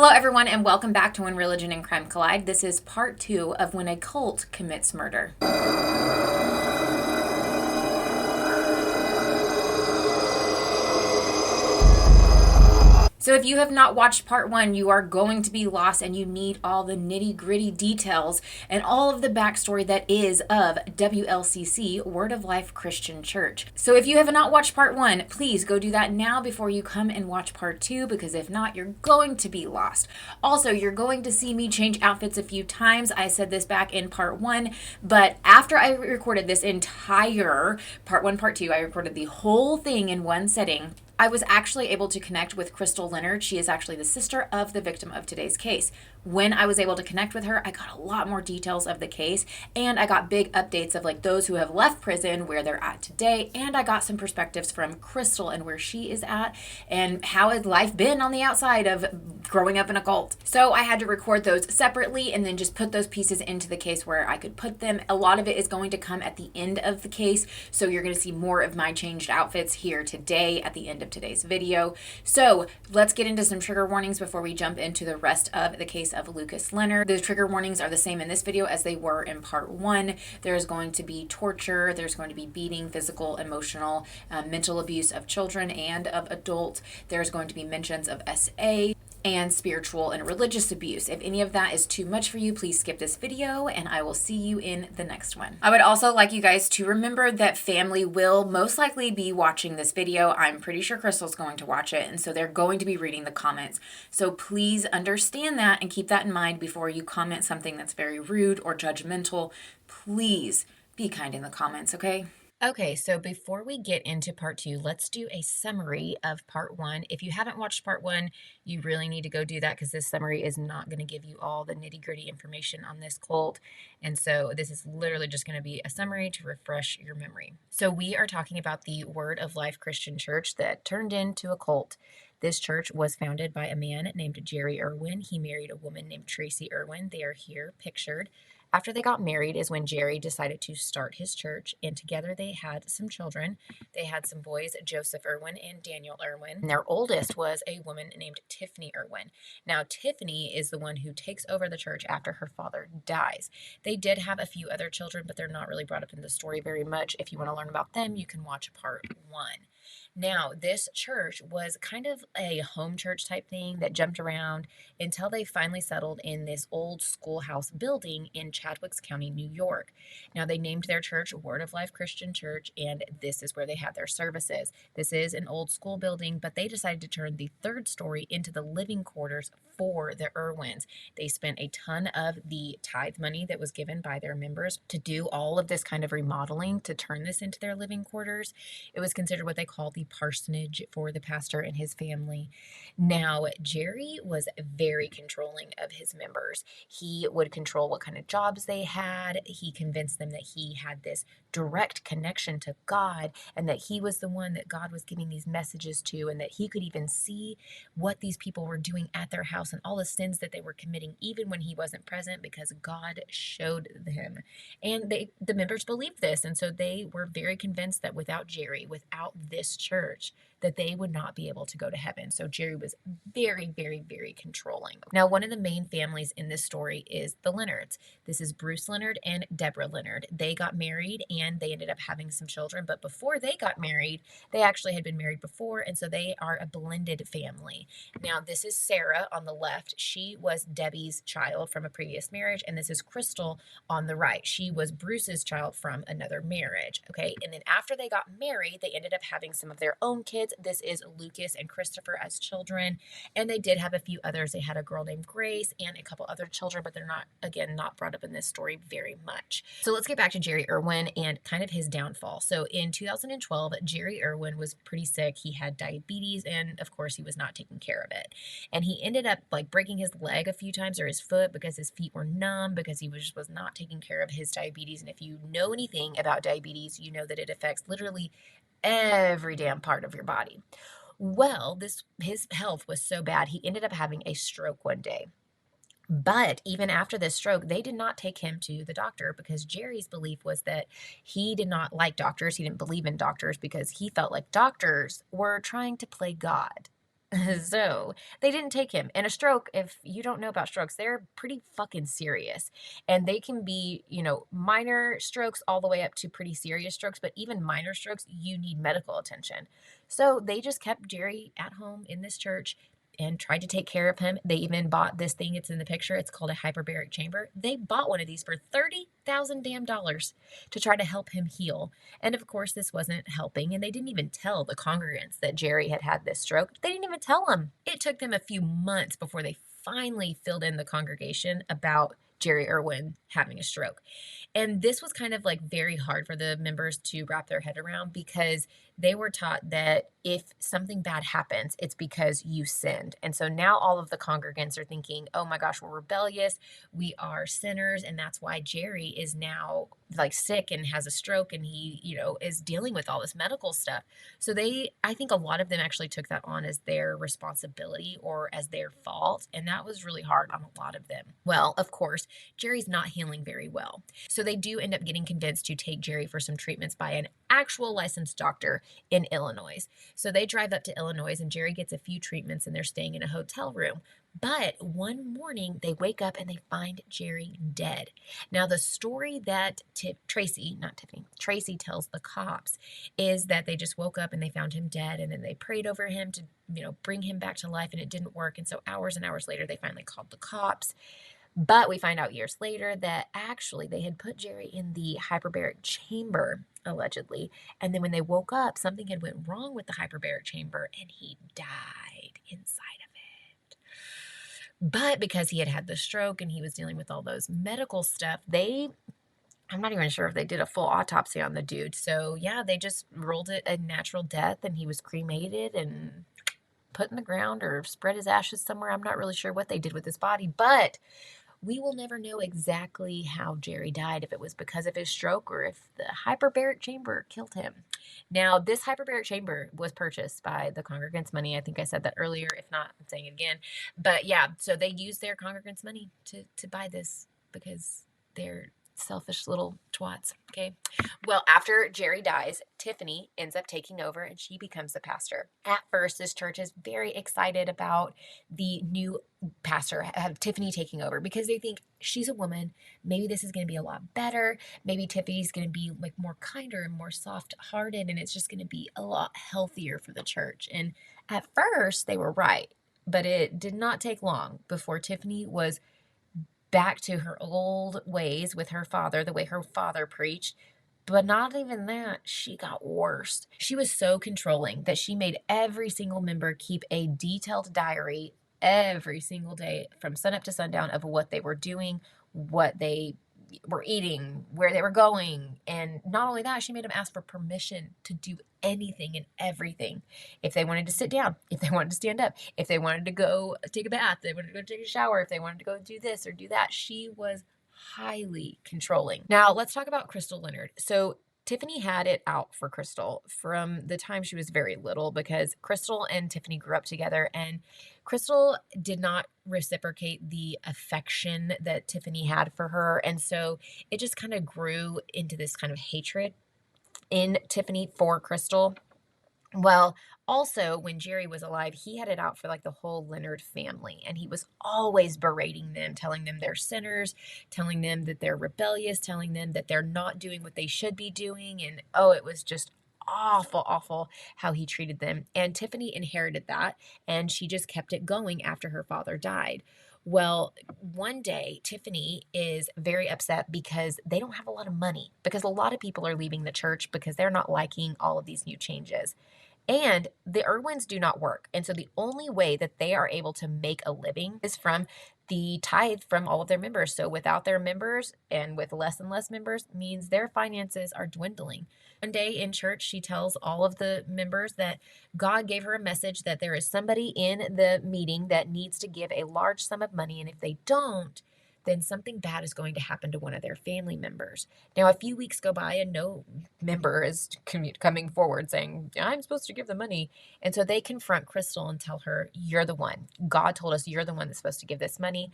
Hello, everyone, and welcome back to When Religion and Crime Collide. This is part 2 of When a Cult Commits Murder. So if you have not watched part 1, you are going to be lost and you need all the nitty-gritty details and all of the backstory that is of WLCC, Word of Life Christian Church. So if you have not watched part 1, please go do that now before you come and watch part 2, because if not, you're going to be lost. Also, you're going to see me change outfits a few times. I said this back in part 1, but after I recorded this entire part 1, part 2, I recorded the whole thing in one setting. I was actually able to connect with Crystal Leonard. She is actually the sister of the victim of today's case. When I was able to connect with her, I got a lot more details of the case, and I got big updates of like those who have left prison, where they're at today, and I got some perspectives from Crystal and where she is at and how has life been on the outside of growing up in a cult. So I had to record those separately and then just put those pieces into the case where I could put them. A lot of it is going to come at the end of the case, so you're going to see more of my changed outfits here today at the end of today's video. So let's get into some trigger warnings before we jump into the rest of the case of Lucas Leonard. The trigger warnings are the same in this video as they were in part 1. There's going to be torture, there's going to be beating, physical, emotional, mental abuse of children and of adults. There's going to be mentions of SA and spiritual and religious abuse. If any of that is too much for you, please skip this video and I will see you in the next one. I would also like you guys to remember that family will most likely be watching this video. I'm pretty sure Crystal's going to watch it, and so they're going to be reading the comments. So please understand that and keep that in mind before you comment something that's very rude or judgmental. Please be kind in the comments, okay? Okay, so before we get into part 2, let's do a summary of part 1. If you haven't watched part 1, you really need to go do that, because this summary is not going to give you all the nitty-gritty information on this cult. And so this is literally just going to be a summary to refresh your memory. So we are talking about the Word of Life Christian Church that turned into a cult. This church was founded by a man named Jerry Irwin. He married a woman named Tracy Irwin. They are here pictured. After they got married is when Jerry decided to start his church, and together they had some children. They had some boys, Joseph Irwin and Daniel Irwin. And their oldest was a woman named Tiffany Irwin. Now, Tiffany is the one who takes over the church after her father dies. They did have a few other children, but they're not really brought up in the story very much. If you want to learn about them, you can watch part 1. Now, this church was kind of a home church type thing that jumped around until they finally settled in this old schoolhouse building in Chadwicks County, New York. Now, they named their church Word of Life Christian Church, and this is where they had their services. This is an old school building, but they decided to turn the third story into the living quarters for the Irwins. They spent a ton of the tithe money that was given by their members to do all of this kind of remodeling to turn this into their living quarters. It was considered what they call the parsonage for the pastor and his family. Now, Jerry was very controlling of his members. He would control what kind of jobs they had. He convinced them that he had this direct connection to God and that he was the one that God was giving these messages to, and that he could even see what these people were doing at their house and all the sins that they were committing even when he wasn't present, because God showed them. And the members believed this, and so they were very convinced that without Jerry, without this church, that they would not be able to go to heaven. So Jerry was very, very, very controlling. Now, one of the main families in this story is the Leonards. This is Bruce Leonard and Deborah Leonard. They got married and they ended up having some children, but before they got married, they actually had been married before, and so they are a blended family. Now, this is Sarah on the left. She was Debbie's child from a previous marriage, and this is Crystal on the right. She was Bruce's child from another marriage, okay? And then after they got married, they ended up having some of their own kids. This is Lucas and Christopher as children, and they did have a few others. They had a girl named Grace and a couple other children, but they're not, again, not brought up in this story very much. So let's get back to Jerry Irwin and kind of his downfall. So in 2012, Jerry Irwin was pretty sick. He had diabetes, and of course, he was not taking care of it. And he ended up like breaking his leg a few times, or his foot, because his feet were numb, because he was not taking care of his diabetes. And if you know anything about diabetes, you know that it affects literally every damn part of your body. Well, his health was so bad, he ended up having a stroke one day. But even after this stroke, they did not take him to the doctor, because Jerry's belief was that he did not like doctors. He didn't believe in doctors because he felt like doctors were trying to play God. So they didn't take him. And a stroke, if you don't know about strokes, they're pretty fucking serious. And they can be, minor strokes all the way up to pretty serious strokes. But even minor strokes, you need medical attention. So they just kept Jerry at home in this church and tried to take care of him. They even bought this thing. It's in the picture. It's called a hyperbaric chamber. They bought one of these for $30,000 damn dollars to try to help him heal. And of course, this wasn't helping. And they didn't even tell the congregants that Jerry had had this stroke. They didn't even tell them. It took them a few months before they finally filled in the congregation about Jerry Irwin having a stroke. And this was kind of like very hard for the members to wrap their head around because they were taught that if something bad happens, it's because you sinned. And so now all of the congregants are thinking, oh my gosh, we're rebellious. We are sinners. And that's why Jerry is now like sick and has a stroke and he, is dealing with all this medical stuff. So I think a lot of them actually took that on as their responsibility or as their fault. And that was really hard on a lot of them. Well, of course, Jerry's not healing very well. So they do end up getting convinced to take Jerry for some treatments by an actual licensed doctor in Illinois. So they drive up to Illinois and Jerry gets a few treatments and they're staying in a hotel room. But one morning they wake up and they find Jerry dead. Now, the story that Tracy tells the cops is that they just woke up and they found him dead and then they prayed over him to, bring him back to life and it didn't work. And so hours and hours later, they finally called the cops. But we find out years later that actually they had put Jerry in the hyperbaric chamber, allegedly. And then when they woke up, something had went wrong with the hyperbaric chamber and he died inside of it. But because he had had the stroke and he was dealing with all those medical stuff, I'm not even sure if they did a full autopsy on the dude. So yeah, they just ruled it a natural death and he was cremated and put in the ground or spread his ashes somewhere. I'm not really sure what they did with his body, but we will never know exactly how Jerry died, if it was because of his stroke or if the hyperbaric chamber killed him. Now, this hyperbaric chamber was purchased by the congregants' money. I think I said that earlier. If not, I'm saying it again. But yeah, so they used their congregants' money to buy this because they're selfish little twats. Okay. Well, after Jerry dies, Tiffany ends up taking over and she becomes the pastor. At first, this church is very excited about the new pastor, have Tiffany taking over because they think she's a woman. Maybe this is going to be a lot better. Maybe Tiffany's going to be like more kinder and more soft hearted, and it's just going to be a lot healthier for the church. And at first, they were right, but it did not take long before Tiffany was back to her old ways with her father, the way her father preached. But not even that, she got worse. She was so controlling that she made every single member keep a detailed diary every single day from sunup to sundown of what they were doing, what they were eating, where they were going. And not only that, she made them ask for permission to do anything and everything. If they wanted to sit down, if they wanted to stand up, if they wanted to go take a bath, they wanted to go take a shower, if they wanted to go do this or do that, she was highly controlling. Now, let's talk about Crystal Leonard. So Tiffany had it out for Crystal from the time she was very little because Crystal and Tiffany grew up together and Crystal did not reciprocate the affection that Tiffany had for her. And so it just kind of grew into this kind of hatred in Tiffany for Crystal. Well, also, when Jerry was alive, he had it out for like the whole Leonard family, and he was always berating them, telling them they're sinners, telling them that they're rebellious, telling them that they're not doing what they should be doing. And oh, it was just awful, awful how he treated them. And Tiffany inherited that, and she just kept it going after her father died. Well, one day, Tiffany is very upset because they don't have a lot of money, because a lot of people are leaving the church because they're not liking all of these new changes. And the Irwins do not work. And so the only way that they are able to make a living is from the tithe from all of their members. So without their members and with less and less members means their finances are dwindling. One day in church, she tells all of the members that God gave her a message that there is somebody in the meeting that needs to give a large sum of money. And if they don't, then something bad is going to happen to one of their family members. Now, a few weeks go by and no member is coming forward saying, I'm supposed to give the money. And so they confront Crystal and tell her, you're the one. God told us you're the one that's supposed to give this money.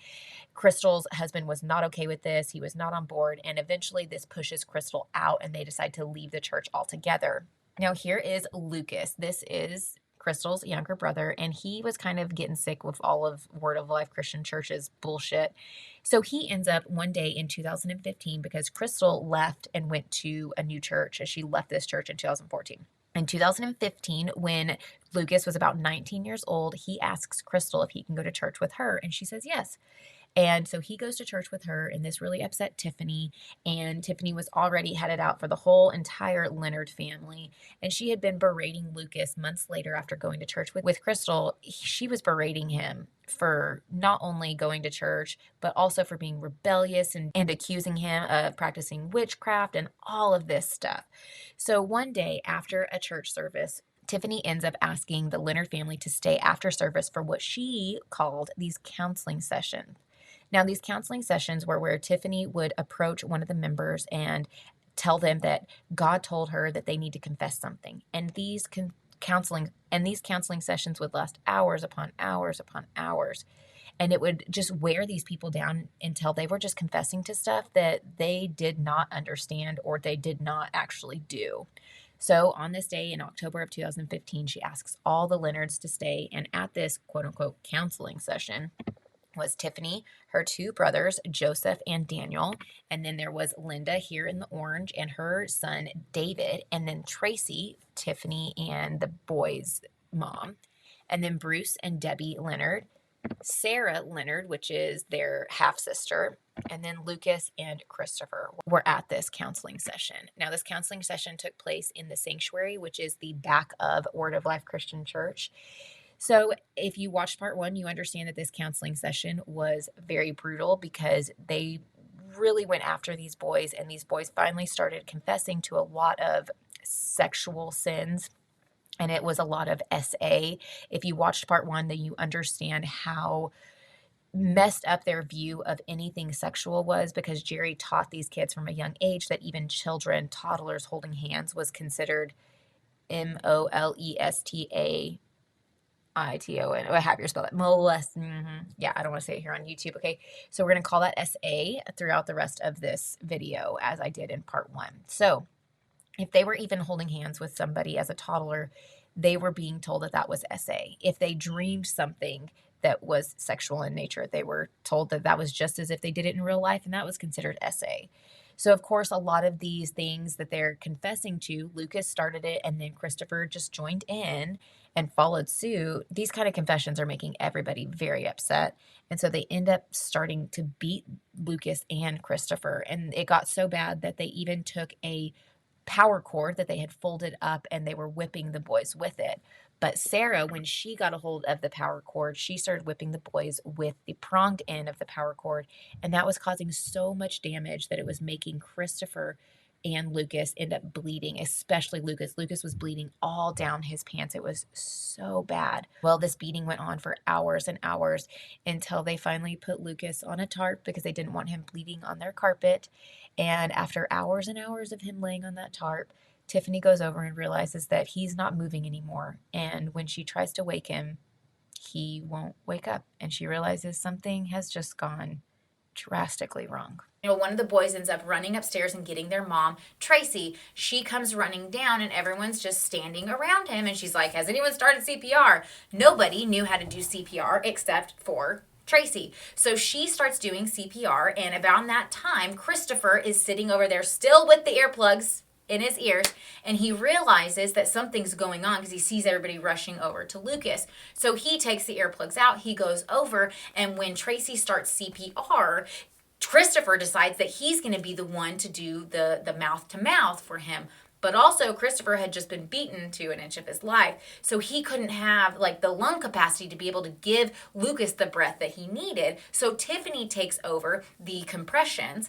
Crystal's husband was not okay with this. He was not on board. And eventually this pushes Crystal out and they decide to leave the church altogether. Now, here is Lucas. This is Crystal's younger brother, and he was kind of getting sick with all of Word of Life Christian Church's bullshit. So he ends up one day in 2015 because Crystal left and went to a new church, as she left this church in 2014. In 2015, when Lucas was about 19 years old, he asks Crystal if he can go to church with her, and she says yes. And so he goes to church with her, and this really upset Tiffany. And Tiffany was already headed out for the whole entire Leonard family. And she had been berating Lucas months later after going to church with Crystal. She was berating him for not only going to church, but also for being rebellious and accusing him of practicing witchcraft and all of this stuff. So one day after a church service, Tiffany ends up asking the Leonard family to stay after service for what she called these counseling sessions. Now, these counseling sessions were where Tiffany would approach one of the members and tell them that God told her that they need to confess something. And these counseling sessions would last hours upon hours upon hours. And it would just wear these people down until they were just confessing to stuff that they did not understand or they did not actually do. So on this day in October of 2015, she asks all the Leonards to stay. And at this quote unquote counseling session was Tiffany, her two brothers, Joseph and Daniel. And then there was Linda here in the orange and her son, David. And then Tracy, Tiffany and the boys' mom. And then Bruce and Debbie Leonard. Sarah Leonard, which is their half-sister, and then Lucas and Christopher were at this counseling session. Now, this counseling session took place in the sanctuary, which is the back of Word of Life Christian Church. So if you watched part one, you understand that this counseling session was very brutal because they really went after these boys, and these boys finally started confessing to a lot of sexual sins. And it was a lot of SA. If you watched part one, then you understand how messed up their view of anything sexual was, because Jerry taught these kids from a young age that even children, toddlers holding hands was considered molestation. I have your spell that. Molest. Yeah, I don't want to say it here on YouTube. Okay. So we're going to call that SA throughout the rest of this video, as I did in part one. So if they were even holding hands with somebody as a toddler, they were being told that that was SA. If they dreamed something that was sexual in nature, they were told that that was just as if they did it in real life, and that was considered SA. So, of course, a lot of these things that they're confessing to, Lucas started it, and then Christopher just joined in and followed suit. These kind of confessions are making everybody very upset. And so they end up starting to beat Lucas and Christopher. And it got so bad that they even took a power cord that they had folded up and they were whipping the boys with it. But Sarah, when she got a hold of the power cord, she started whipping the boys with the pronged end of the power cord. And that was causing so much damage that it was making Christopher and Lucas end up bleeding, especially Lucas. Lucas was bleeding all down his pants. It was so bad. Well, this beating went on for hours and hours until they finally put Lucas on a tarp because they didn't want him bleeding on their carpet. And after hours and hours of him laying on that tarp, Tiffany goes over and realizes that he's not moving anymore. And when she tries to wake him, he won't wake up. And she realizes something has just gone drastically wrong. One of the boys ends up running upstairs and getting their mom, Tracy. She comes running down and everyone's just standing around him. And she's like, has anyone started CPR? Nobody knew how to do CPR except for Tracy. So she starts doing CPR. And about that time, Christopher is sitting over there still with the earplugs in his ears, and he realizes that something's going on because he sees everybody rushing over to Lucas. So he takes the earplugs out, he goes over, and when Tracy starts CPR, Christopher decides that he's going to be the one to do the mouth-to-mouth for him. But also, Christopher had just been beaten to an inch of his life, so he couldn't have the lung capacity to be able to give Lucas the breath that he needed. So Tiffany takes over the compressions,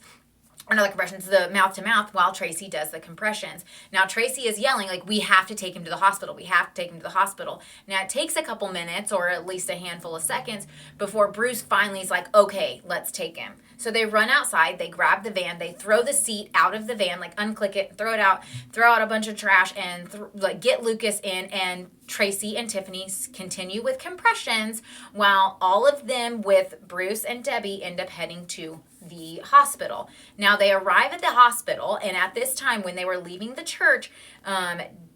or not the compressions, the mouth-to-mouth, while Tracy does the compressions. Now, Tracy is yelling, we have to take him to the hospital. We have to take him to the hospital. Now, it takes a couple minutes, or at least a handful of seconds, before Bruce finally is like, okay, let's take him. So they run outside, they grab the van, they throw the seat out of the van, unclick it, throw it out, throw out a bunch of trash, and get Lucas in, and Tracy and Tiffany continue with compressions, while all of them with Bruce and Debbie end up heading to the hospital. Now they arrive at the hospital, and at this time when they were leaving the church,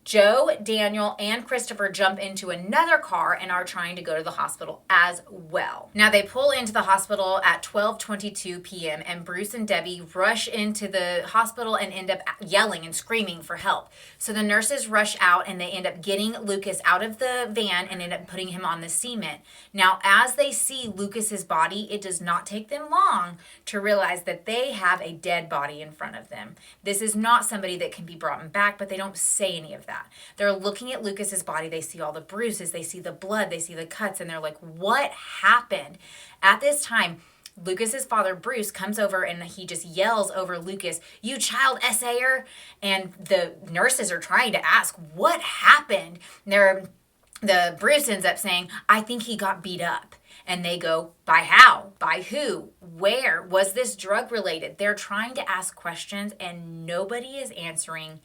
Joe, Daniel, and Christopher jump into another car and are trying to go to the hospital as well. Now they pull into the hospital at 12:22 p.m. and Bruce and Debbie rush into the hospital and end up yelling and screaming for help. So the nurses rush out and they end up getting Lucas out of the van and end up putting him on the cement. Now as they see Lucas's body, it does not take them long to realize that they have a dead body in front of them. This is not somebody that can be brought back, but they don't say any of that. They're looking at Lucas's body. They see all the bruises. They see the blood. They see the cuts. And they're like, what happened? At this time, Lucas's father, Bruce, comes over and he just yells over Lucas, "You child essayer." And the nurses are trying to ask, what happened? The Bruce ends up saying, "I think he got beat up." And they go, by how? By who? Where? Was this drug related? They're trying to ask questions and nobody is answering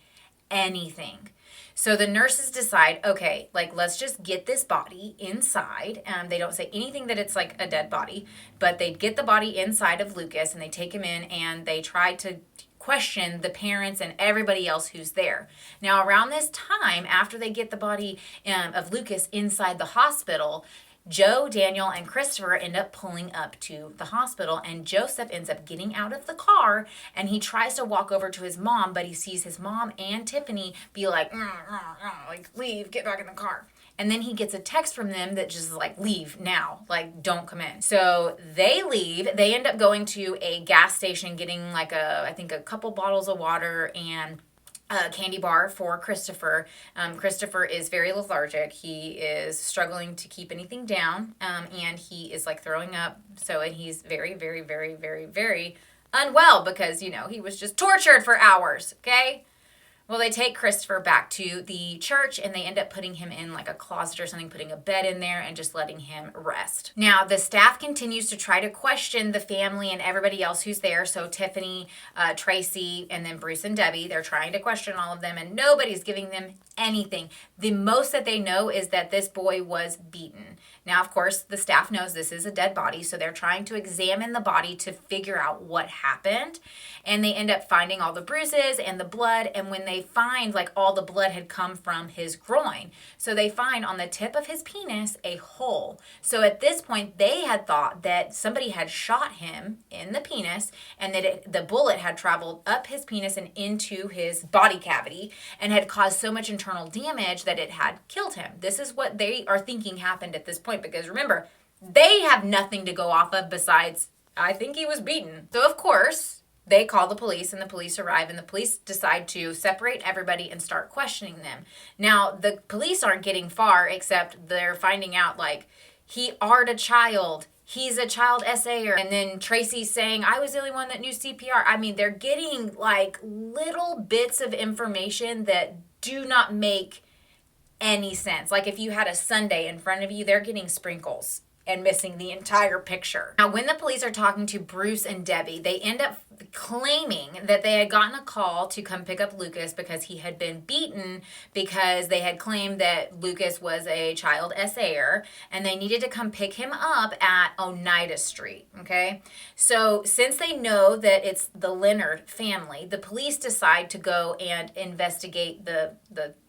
anything. So the nurses decide, okay, like let's just get this body inside. They don't say anything that it's like a dead body, but they get the body inside of Lucas and they take him in and they try to question the parents and everybody else who's there. Now around this time, after they get the body of Lucas inside the hospital, Joe, Daniel, and Christopher end up pulling up to the hospital, and Joseph ends up getting out of the car, and he tries to walk over to his mom, but he sees his mom and Tiffany be like, leave, get back in the car. And then he gets a text from them that just is like, leave now, like don't come in. So they leave. They end up going to a gas station, getting like I think a couple bottles of water and a candy bar for Christopher. Christopher is very lethargic. He is struggling to keep anything down, and he is like throwing up. So he's very, very, very, very, very unwell because, he was just tortured for hours, okay? Well, they take Christopher back to the church and they end up putting him in like a closet or something, putting a bed in there and just letting him rest. Now, the staff continues to try to question the family and everybody else who's there. So Tiffany, Tracy, and then Bruce and Debbie, they're trying to question all of them and nobody's giving them anything. The most that they know is that this boy was beaten. Now, of course, the staff knows this is a dead body, so they're trying to examine the body to figure out what happened. And they end up finding all the bruises and the blood, and when they find, like, all the blood had come from his groin. So they find on the tip of his penis a hole. So at this point, they had thought that somebody had shot him in the penis, and that the bullet had traveled up his penis and into his body cavity, and had caused so much internal damage that it had killed him. This is what they are thinking happened at this point. Because remember, they have nothing to go off of besides, I think he was beaten. So of course, they call the police and the police arrive and the police decide to separate everybody and start questioning them. Now, the police aren't getting far except they're finding out like, he art a child. He's a child essayer. And then Tracy's saying, I was the only one that knew CPR. I mean, they're getting like little bits of information that do not make any sense. Like if you had a sundae in front of you, they're getting sprinkles and missing the entire picture. Now, when the police are talking to Bruce and Debbie, they end up claiming that they had gotten a call to come pick up Lucas because he had been beaten, because they had claimed that Lucas was a child essayer and they needed to come pick him up at Oneida Street, okay? So since they know that it's the Leonard family, the police decide to go and investigate the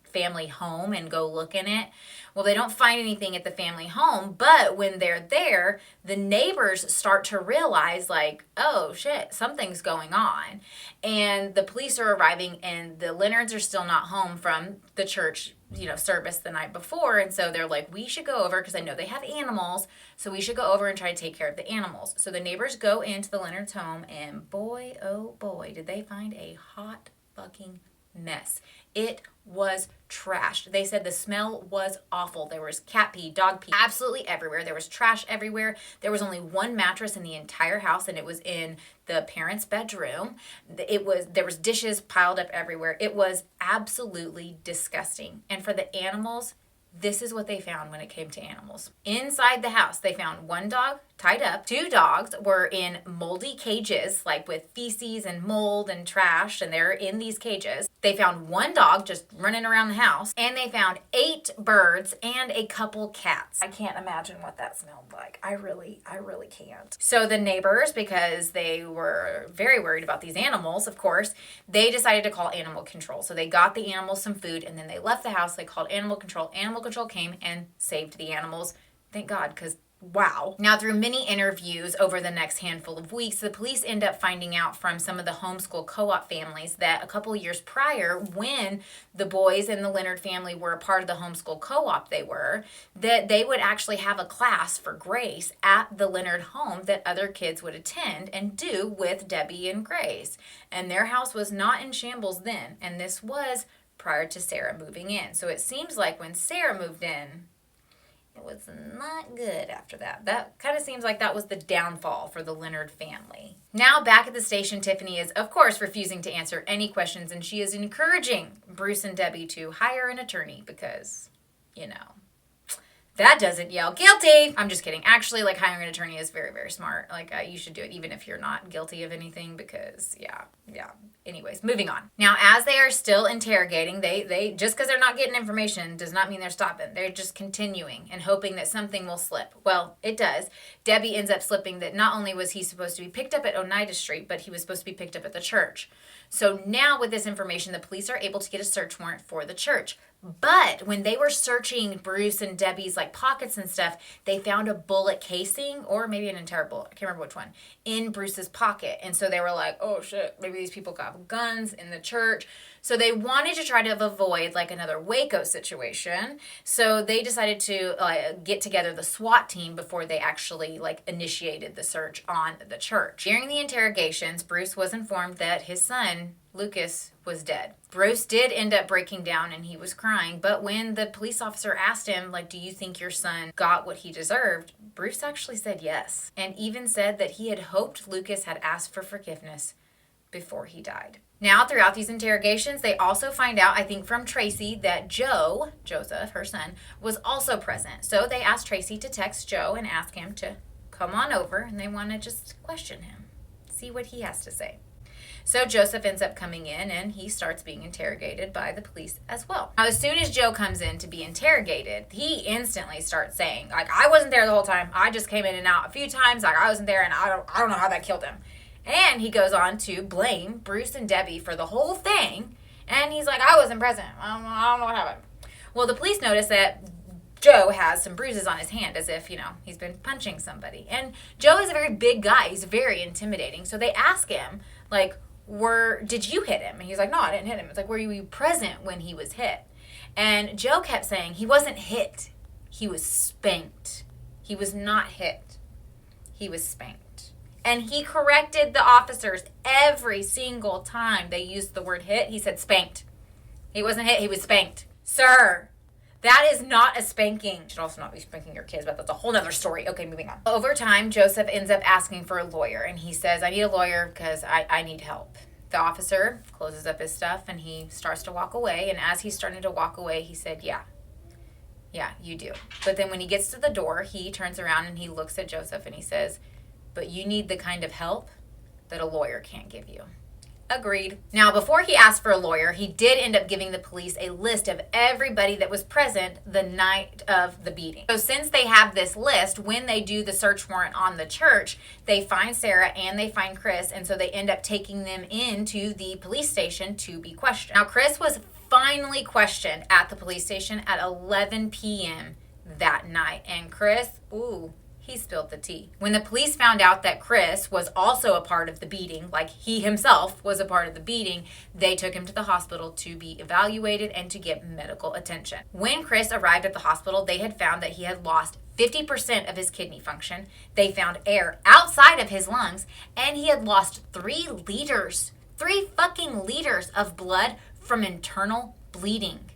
family home and go look in it. Well, they don't find anything at the family home, but when they're there, the neighbors start to realize like, oh shit, something's going on. And the police are arriving and the Leonards are still not home from the church, service the night before. And so they're like, we should go over, because I know they have animals, so we should go over and try to take care of the animals. So the neighbors go into the Leonard's home and boy, oh boy, did they find a hot fucking mess. It was trashed. They said the smell was awful. There was cat pee, dog pee, absolutely everywhere. There was trash everywhere. There was only one mattress in the entire house, and it was in the parents' bedroom. There was dishes piled up everywhere. It was absolutely disgusting. And for the animals, this is what they found when it came to animals. Inside the house, they found one dog tied up. Two dogs were in moldy cages, like with feces and mold and trash, and they're in these cages. They found one dog just running around the house, and they found 8 birds and a couple cats. I can't imagine what that smelled like. I really can't. So the neighbors, because they were very worried about these animals, of course, they decided to call animal control. So they got the animals some food, and then they left the house. They called animal control. Animal control came and saved the animals. Thank God, because wow. Now, through many interviews over the next handful of weeks, the police end up finding out from some of the homeschool co-op families that a couple years prior, when the boys and the Leonard family were a part of the homeschool co-op that they would actually have a class for Grace at the Leonard home that other kids would attend and do with Debbie and Grace. And their house was not in shambles then, and this was prior to Sarah moving in. So it seems like when Sarah moved in, it was not good after that. That kind of seems like that was the downfall for the Leonard family. Now back at the station, Tiffany is, of course, refusing to answer any questions, and she is encouraging Bruce and Debbie to hire an attorney because, that doesn't yell guilty. I'm just kidding. Actually, hiring an attorney is very, very smart. You should do it even if you're not guilty of anything because, yeah. Anyways, moving on. Now, as they are still interrogating, they just because they're not getting information does not mean they're stopping. They're just continuing and hoping that something will slip. Well, it does. Debbie ends up slipping that not only was he supposed to be picked up at Oneida Street, but he was supposed to be picked up at the church. So now with this information, the police are able to get a search warrant for the church. But when they were searching Bruce and Debbie's pockets and stuff, they found a bullet casing, or maybe an entire bullet, I can't remember which one, in Bruce's pocket. And so they were like, oh shit, maybe these people got guns in the church. So they wanted to try to avoid another Waco situation. So they decided to get together the SWAT team before they actually initiated the search on the church. During the interrogations, Bruce was informed that his son, Lucas, was dead. Bruce did end up breaking down and he was crying, but when the police officer asked him, do you think your son got what he deserved? Bruce actually said yes, and even said that he had hoped Lucas had asked for forgiveness before he died. Now, throughout these interrogations, they also find out, I think from Tracy, that Joseph, her son, was also present. So they asked Tracy to text Joe and ask him to come on over, and they want to just question him, see what he has to say. So Joseph ends up coming in and he starts being interrogated by the police as well. Now, as soon as Joe comes in to be interrogated, he instantly starts saying, I wasn't there the whole time. I just came in and out a few times. I wasn't there and I don't know how that killed him. And he goes on to blame Bruce and Debbie for the whole thing. And he's like, I wasn't present. I don't know what happened. Well, the police notice that Joe has some bruises on his hand as if, he's been punching somebody. And Joe is a very big guy. He's very intimidating. So they ask him, did you hit him? And he's like, no, I didn't hit him. It's were you present when he was hit? And Joe kept saying he wasn't hit. He was spanked. He was not hit. He was spanked. And he corrected the officers every single time they used the word hit. He said spanked. He wasn't hit. He was spanked. Sir, that is not a spanking. You should also not be spanking your kids, but that's a whole nother story. Okay, moving on. Over time, Joseph ends up asking for a lawyer, and he says, I need a lawyer because I need help. The officer closes up his stuff, and he starts to walk away, and as he's starting to walk away, he said, yeah, you do. But then when he gets to the door, he turns around, and he looks at Joseph, and he says, but you need the kind of help that a lawyer can't give you. Agreed. Now, before he asked for a lawyer, he did end up giving the police a list of everybody that was present the night of the beating. So since they have this list, when they do the search warrant on the church, they find Sarah and they find Chris, and so they end up taking them into the police station to be questioned. Now, Chris was finally questioned at the police station at 11 p.m. that night, and Chris, he spilled the tea. When the police found out that Chris was also a part of the beating, he himself was a part of the beating, they took him to the hospital to be evaluated and to get medical attention. When Chris arrived at the hospital, they had found that he had lost 50% of his kidney function. They found air outside of his lungs, and he had lost 3 fucking liters of blood from internal bleeding.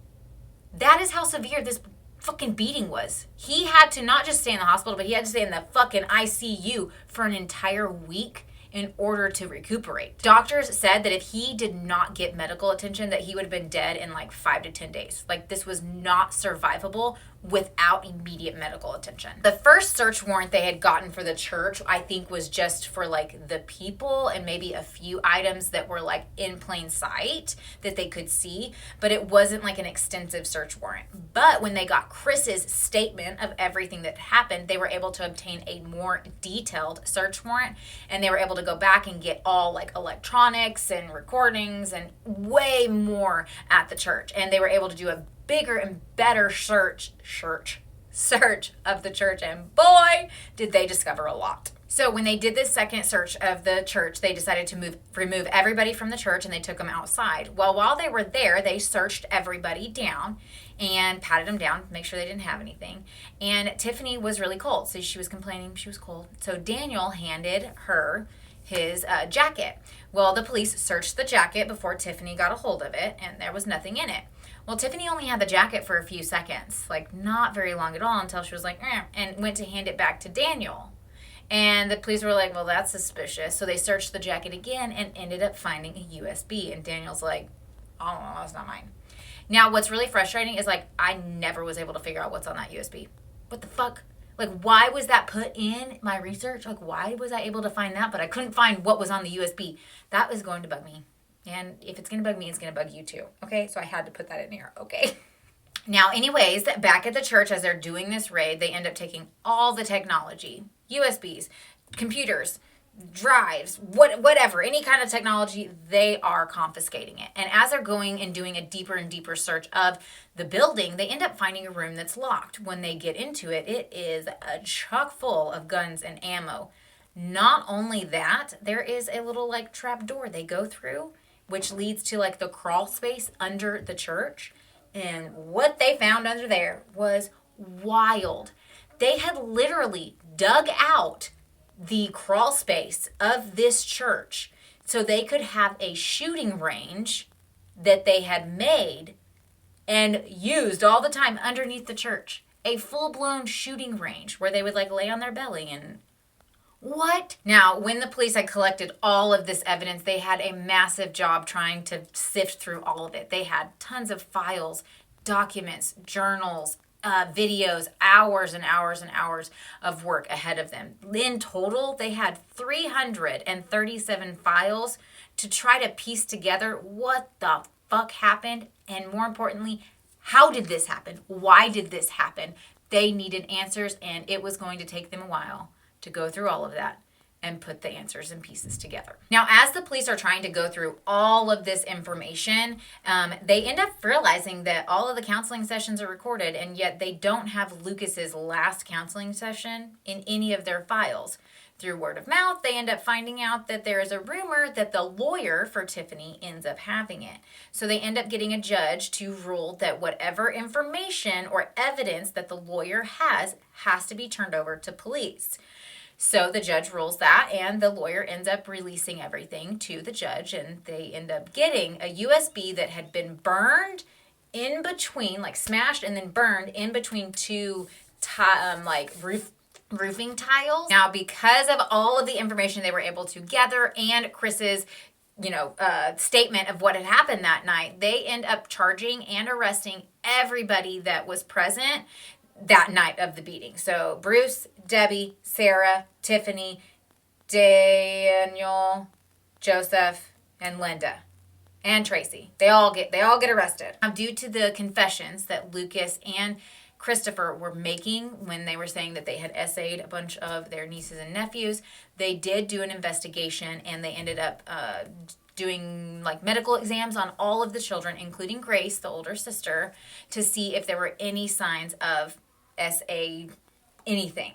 That is how severe this fucking beating was. He had to not just stay in the hospital, but he had to stay in the fucking ICU for an entire week in order to recuperate. Doctors said that if he did not get medical attention, that he would have been dead in 5 to 10 days. This was not survivable without immediate medical attention. The first search warrant they had gotten for the church, I think, was just for like the people and maybe a few items that were like in plain sight that they could see, but it wasn't like an extensive search warrant. But when they got Chris's statement of everything that happened, they were able to obtain a more detailed search warrant, and they were able to go back and get all like electronics and recordings and way more at the church. And they were able to do a bigger and better search of the church, and boy, did they discover a lot. So when they did this second search of the church, they decided to remove everybody from the church, and they took them outside. Well, while they were there, they searched everybody down and patted them down, make sure they didn't have anything. And Tiffany was really cold, so she was complaining she was cold. So Daniel handed her his jacket. Well, the police searched the jacket before Tiffany got a hold of it, and there was nothing in it. Well, Tiffany only had the jacket for a few seconds, like not very long at all, until she was like, and went to hand it back to Daniel. And the police were like, well, that's suspicious. So they searched the jacket again and ended up finding a USB. And Daniel's like, oh, no, that's not mine. Now, what's really frustrating is like, I never was able to figure out what's on that USB. What the fuck? Like, why was that put in my research? Like, why was I able to find that, but I couldn't find what was on the USB? That was going to bug me. And if it's going to bug me, it's going to bug you too. Okay, so I had to put that in here. Okay. Now, anyways, back at the church, as they're doing this raid, they end up taking all the technology, USBs, computers, drives, whatever, any kind of technology, they are confiscating it. And as they're going and doing a deeper and deeper search of the building, they end up finding a room that's locked. When they get into it, it is chock full of guns and ammo. Not only that, there is a little like trap door they go through, which leads to like the crawl space under the church. And what they found under there was wild. They had literally dug out the crawl space of this church so they could have a shooting range that they had made and used all the time underneath the church. A full-blown shooting range where they would like lay on their belly and what? Now, when the police had collected all of this evidence, they had a massive job trying to sift through all of it. They had tons of files, documents, journals, videos, hours and hours and hours of work ahead of them. In total, they had 337 files to try to piece together what the fuck happened, and more importantly, how did this happen? Why did this happen? They needed answers, and it was going to take them a while to go through all of that and put the answers and pieces together. Now, as the police are trying to go through all of this information, they end up realizing that all of the counseling sessions are recorded, and yet they don't have Lucas's last counseling session in any of their files. Through word of mouth, they end up finding out that there is a rumor that the lawyer for Tiffany ends up having it. So they end up getting a judge to rule that whatever information or evidence that the lawyer has to be turned over to police. So the judge rules that, and the lawyer ends up releasing everything to the judge, and they end up getting a USB that had been burned in between, like smashed and then burned in between two roofing tiles. Now, because of all of the information they were able to gather and Chris's statement of what had happened that night, they end up charging and arresting everybody that was present that night of the beating. So Bruce, Debbie, Sarah, Tiffany, Daniel, Joseph, and Linda, and Tracy. They all get arrested. Now, due to the confessions that Lucas and Christopher were making when they were saying that they had essayed a bunch of their nieces and nephews, they did do an investigation, and they ended up doing like medical exams on all of the children, including Grace, the older sister, to see if there were any signs of SA anything.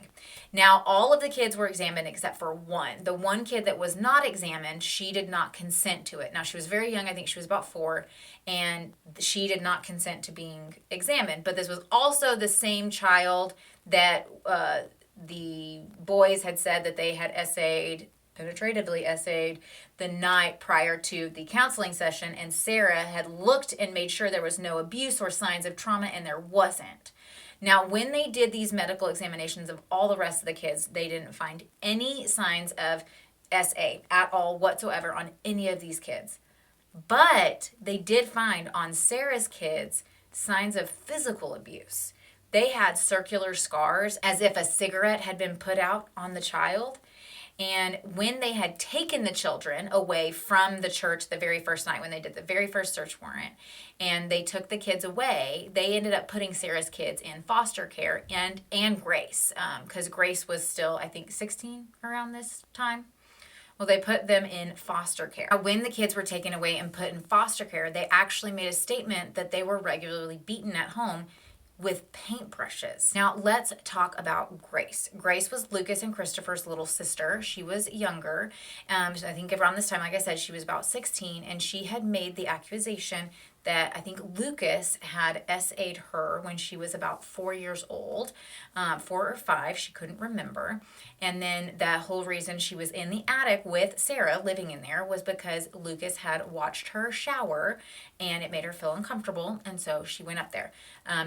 Now, all of the kids were examined except for one. The one kid that was not examined, she did not consent to it. Now, she was very young. I think she was about 4, and she did not consent to being examined. But this was also the same child that the boys had said that they had penetratively essayed the night prior to the counseling session, and Sarah had looked and made sure there was no abuse or signs of trauma, and there wasn't. Now, when they did these medical examinations of all the rest of the kids, they didn't find any signs of SA at all whatsoever on any of these kids. But they did find on Sarah's kids signs of physical abuse. they had circular scars as if a cigarette had been put out on the child. And when they had taken the children away from the church the very first night, when they did the very first search warrant, and they took the kids away, they ended up putting Sarah's kids in foster care and Grace, because Grace was still, I think, 16 around this time. Well, they put them in foster care. When the kids were taken away and put in foster care, they actually made a statement that they were regularly beaten at home with paintbrushes. Now, let's talk about Grace. Grace was Lucas and Christopher's little sister. She was younger. So I think around this time, like I said, she was about 16, and she had made the accusation that I think Lucas had SA'd her when she was about 4 years old, 4 or 5, she couldn't remember. And then the whole reason she was in the attic with Sarah, living in there, was because Lucas had watched her shower and it made her feel uncomfortable, and so she went up there.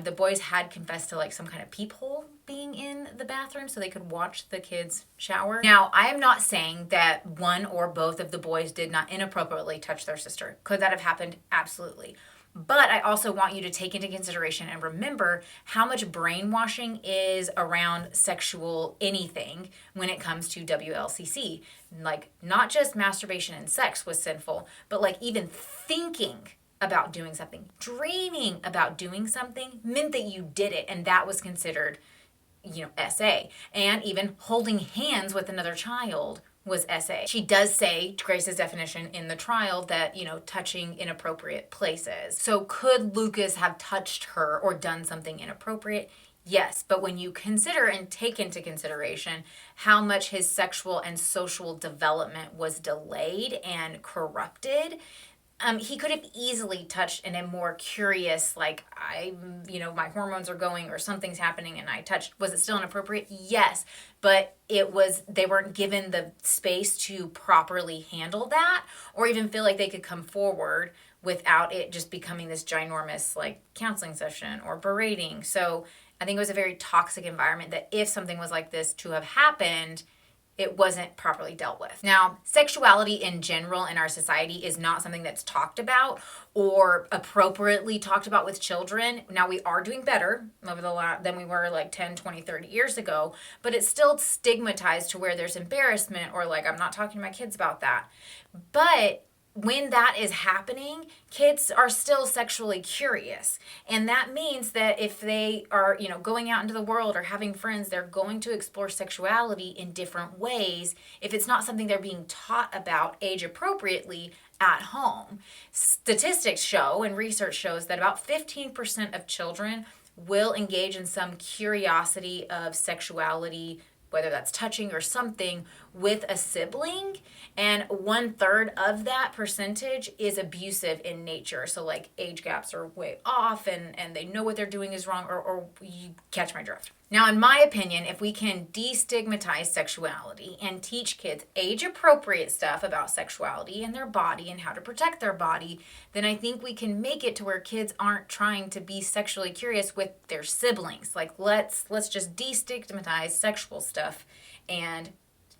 The boys had confessed to like some kind of peephole being in the bathroom so they could watch the kids shower. Now, I am not saying that one or both of the boys did not inappropriately touch their sister. Could that have happened? Absolutely. But I also want you to take into consideration and remember how much brainwashing is around sexual anything when it comes to WLCC. Like, not just masturbation and sex was sinful, but like even thinking about doing something, dreaming about doing something meant that you did it, and that was considered, SA. And even holding hands with another child was SA. She does say, Grace's definition in the trial, that, touching inappropriate places. So could Lucas have touched her or done something inappropriate? Yes, but when you consider and take into consideration how much his sexual and social development was delayed and corrupted, he could have easily touched in a more curious, like, my hormones are going or something's happening and I touched. Was it still inappropriate? Yes, but they weren't given the space to properly handle that or even feel like they could come forward without it just becoming this ginormous, like, counseling session or berating. So I think it was a very toxic environment that if something was like this to have happened, it wasn't properly dealt with. Now, sexuality in general in our society is not something that's talked about or appropriately talked about with children. Now, we are doing better than we were like 10, 20, 30 years ago, but it's still stigmatized to where there's embarrassment or like, I'm not talking to my kids about that. But when that is happening, kids are still sexually curious. And that means that if they are, going out into the world or having friends, they're going to explore sexuality in different ways if it's not something they're being taught about age appropriately at home. Statistics show and research shows that about 15% of children will engage in some curiosity of sexuality, whether that's touching or something, with a sibling, and 1/3 of that percentage is abusive in nature. So like age gaps are way off and they know what they're doing is wrong, or you catch my drift. Now, in my opinion, if we can destigmatize sexuality and teach kids age-appropriate stuff about sexuality and their body and how to protect their body, then I think we can make it to where kids aren't trying to be sexually curious with their siblings. Like, let's just destigmatize sexual stuff and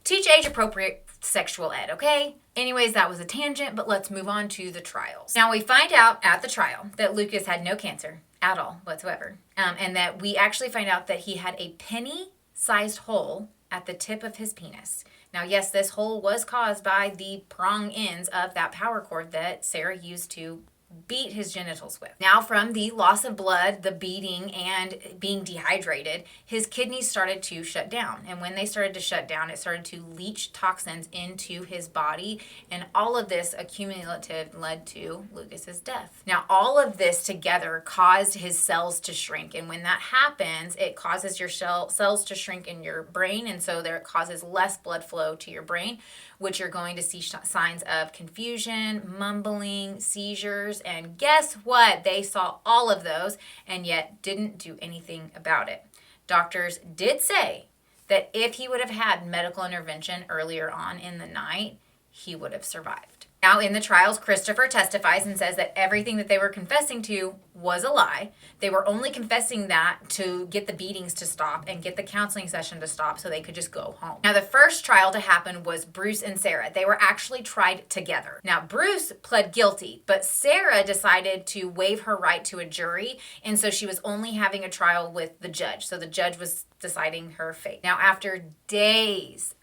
teach age-appropriate sexual ed, okay? Anyways, that was a tangent, but let's move on to the trials. Now, we find out at the trial that Lucas had no cancer at all whatsoever, and that we actually find out that he had a penny-sized hole at the tip of his penis. Now, yes, this hole was caused by the prong ends of that power cord that Sarah used to beat his genitals with. Now, from the loss of blood, the beating, and being dehydrated, his kidneys started to shut down. And when they started to shut down, it started to leach toxins into his body. And all of this accumulative led to Lucas's death. Now, all of this together caused his cells to shrink. And when that happens, it causes your cells to shrink in your brain. And so there it causes less blood flow to your brain, which you're going to see signs of confusion, mumbling, seizures. And guess what? They saw all of those and yet didn't do anything about it. Doctors did say that if he would have had medical intervention earlier on in the night, he would have survived. Now, in the trials, Christopher testifies and says that everything that they were confessing to was a lie. They were only confessing that to get the beatings to stop and get the counseling session to stop so they could just go home. Now, the first trial to happen was Bruce and Sarah. They were actually tried together. Now, Bruce pled guilty, but Sarah decided to waive her right to a jury, and so she was only having a trial with the judge. So the judge was deciding her fate. Now, after days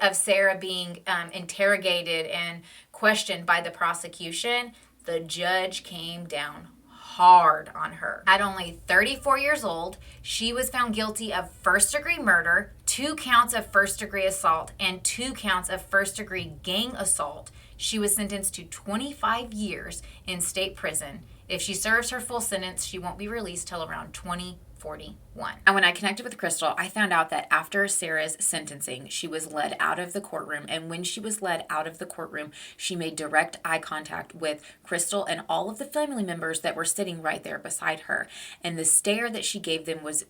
of Sarah being interrogated and questioned by the prosecution, the judge came down hard on her. At only 34 years old, she was found guilty of first-degree murder, 2 counts of first-degree assault, and 2 counts of first-degree gang assault. She was sentenced to 25 years in state prison. If she serves her full sentence, she won't be released till around 2041. And when I connected with Crystal, I found out that after Sarah's sentencing, she was led out of the courtroom. And when she was led out of the courtroom, she made direct eye contact with Crystal and all of the family members that were sitting right there beside her. And the stare that she gave them was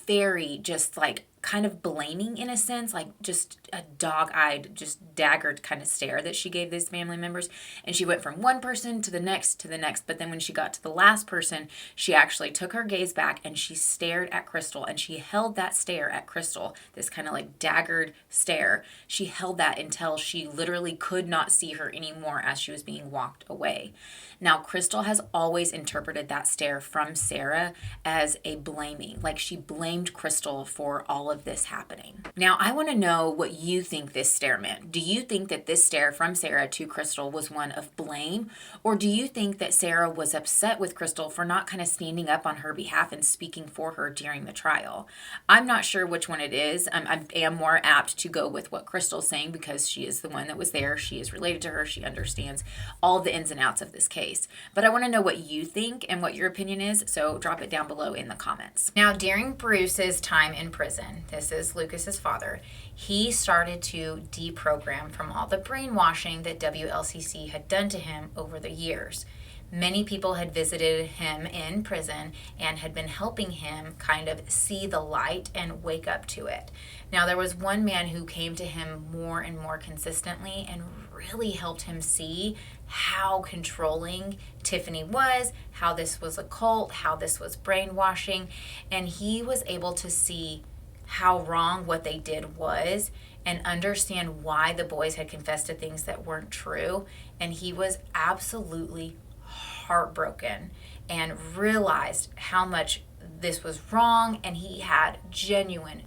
very just like kind of blaming in a sense, like just a dog-eyed, just daggered kind of stare that she gave these family members. And she went from one person to the next to the next. But then when she got to the last person, she actually took her gaze back and she stared at Crystal, and she held that stare at Crystal, this kind of like daggered stare. She held that until she literally could not see her anymore as she was being walked away. Now, Crystal has always interpreted that stare from Sarah as a blaming, like she blamed Crystal for all of this happening. Now, I want to know what you think this stare meant. Do you think that this stare from Sarah to Crystal was one of blame? Or do you think that Sarah was upset with Crystal for not kind of standing up on her behalf and speaking for her during the trial? I'm not sure which one it is. I am more apt to go with what Crystal's saying because she is the one that was there. She is related to her. She understands all of the ins and outs of this case. But I want to know what you think and what your opinion is, so drop it down below in the comments. Now, during Bruce's time in prison, this is Lucas's father, he started to deprogram from all the brainwashing that WLCC had done to him over the years. Many people had visited him in prison and had been helping him kind of see the light and wake up to it. Now, there was one man who came to him more and more consistently and really helped him see how controlling Tiffany was, how this was a cult, how this was brainwashing, and he was able to see how wrong what they did was and understand why the boys had confessed to things that weren't true. And he was absolutely heartbroken and realized how much this was wrong, and he had genuine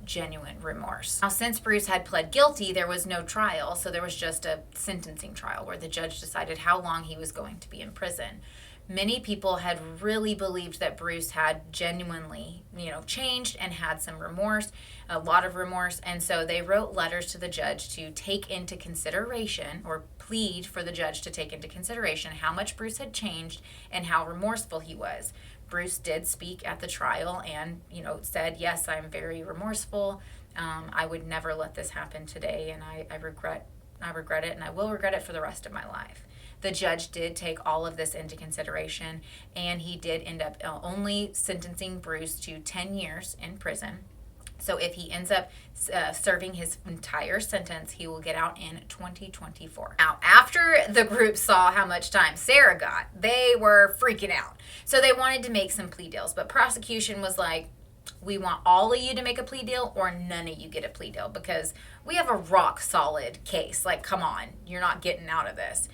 remorse. Now, since Bruce had pled guilty, there was no trial, so there was just a sentencing trial where the judge decided how long he was going to be in prison. Many people had really believed that Bruce had genuinely, changed and had some remorse, a lot of remorse, and so they wrote letters to the judge to take into consideration or plead for the judge to take into consideration how much Bruce had changed and how remorseful he was. Bruce did speak at the trial and, said, yes, I'm very remorseful. I would never let this happen today, and I regret it, and I will regret it for the rest of my life. The judge did take all of this into consideration, and he did end up only sentencing Bruce to 10 years in prison. So if he ends up serving his entire sentence, he will get out in 2024. Now, after the group saw how much time Sarah got, they were freaking out. So they wanted to make some plea deals, but prosecution was like, we want all of you to make a plea deal or none of you get a plea deal because we have a rock solid case. Like, come on, you're not getting out of this.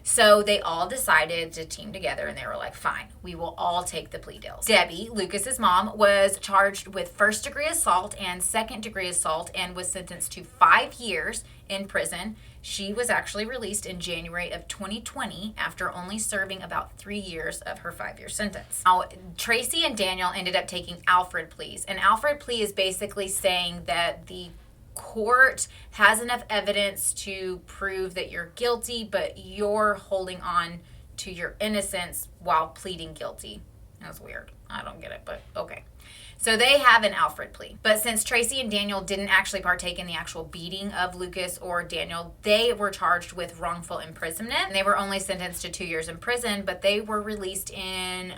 So they all decided to team together, and they were like, fine, we will all take the plea deals. Debbie, Lucas's mom, was charged with first-degree assault and second-degree assault and was sentenced to 5 years in prison. She was actually released in January of 2020 after only serving about 3 years of her 5-year sentence. Now, Tracy and Daniel ended up taking Alfred pleas, and Alfred plea is basically saying that the court has enough evidence to prove that you're guilty, but you're holding on to your innocence while pleading guilty. That's weird. I don't get it, but okay. So they have an Alfred plea. But since Tracy and Daniel didn't actually partake in the actual beating of Lucas or Daniel, they were charged with wrongful imprisonment. And they were only sentenced to 2 years in prison, but they were released in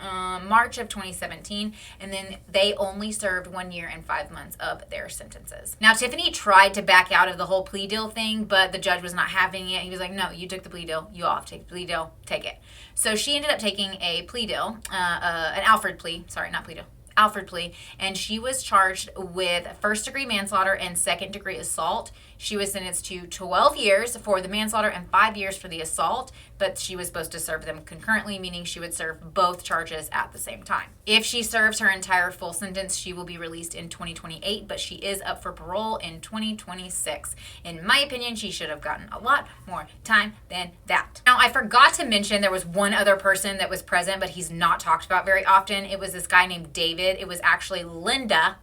March of 2017. And then they only served 1 year and 5 months of their sentences. Now, Tiffany tried to back out of the whole plea deal thing, but the judge was not having it. He was like, no, you took the plea deal. You all have to take the plea deal. Take it. So she ended up taking a plea deal, an Alfred plea. Sorry, not plea deal. Alfred plea, and she was charged with first-degree manslaughter and second-degree assault. She was sentenced to 12 years for the manslaughter and 5 years for the assault, but she was supposed to serve them concurrently, meaning she would serve both charges at the same time. If she serves her entire full sentence, she will be released in 2028, but she is up for parole in 2026. In my opinion, she should have gotten a lot more time than that. Now, I forgot to mention there was one other person that was present, but he's not talked about very often. It was this guy named David. It was actually Linda's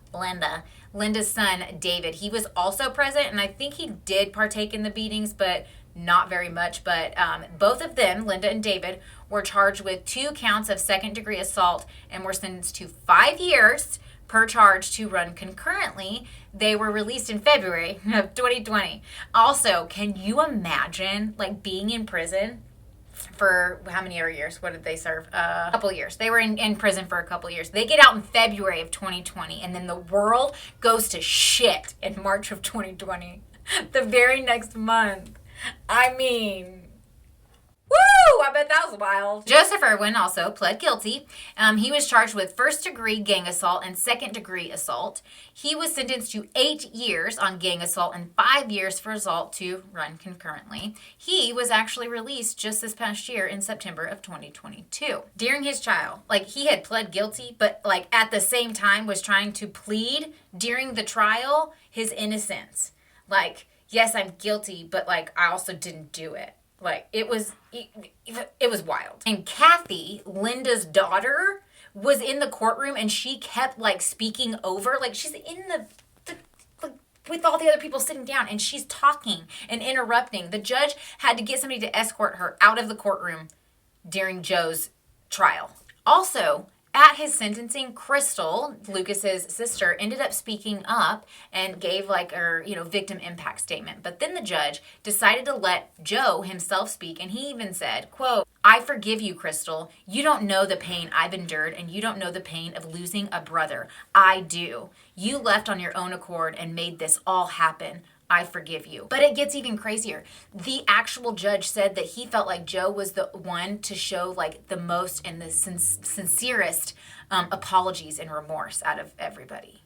son, David. He was also present, and I think he did partake in the beatings, but not very much. But both of them, Linda and David, were charged with 2 counts of second-degree assault and were sentenced to 5 years per charge to run concurrently. They were released in February of 2020. Also, can you imagine, like, being in prison for how many other years? What did they serve? A couple of years. They were in prison for a couple of years. They get out in February of 2020, and then the world goes to shit in March of 2020. The very next month. I mean, woo! I bet that was wild. Joseph Irwin also pled guilty. He was charged with first-degree gang assault and second-degree assault. He was sentenced to 8 years on gang assault and 5 years for assault to run concurrently. He was actually released just this past year in September of 2022. During his trial, like, he had pled guilty, but like at the same time was trying to plead during the trial his innocence. Like, yes, I'm guilty, but like I also didn't do it. Like, it was wild. And Kathy, Linda's daughter, was in the courtroom, and she kept like speaking over, like she's in the like, with all the other people sitting down, and she's talking and interrupting. The judge had to get somebody to escort her out of the courtroom during Joe's trial. Also, at his sentencing, Crystal, Lucas's sister, ended up speaking up and gave like her, victim impact statement. But then the judge decided to let Joe himself speak, and he even said, quote, "I forgive you, Crystal. You don't know the pain I've endured, and you don't know the pain of losing a brother. I do. You left on your own accord and made this all happen. I forgive you." But it gets even crazier. The actual judge said that he felt like Joe was the one to show like the most and the sincerest apologies and remorse out of everybody.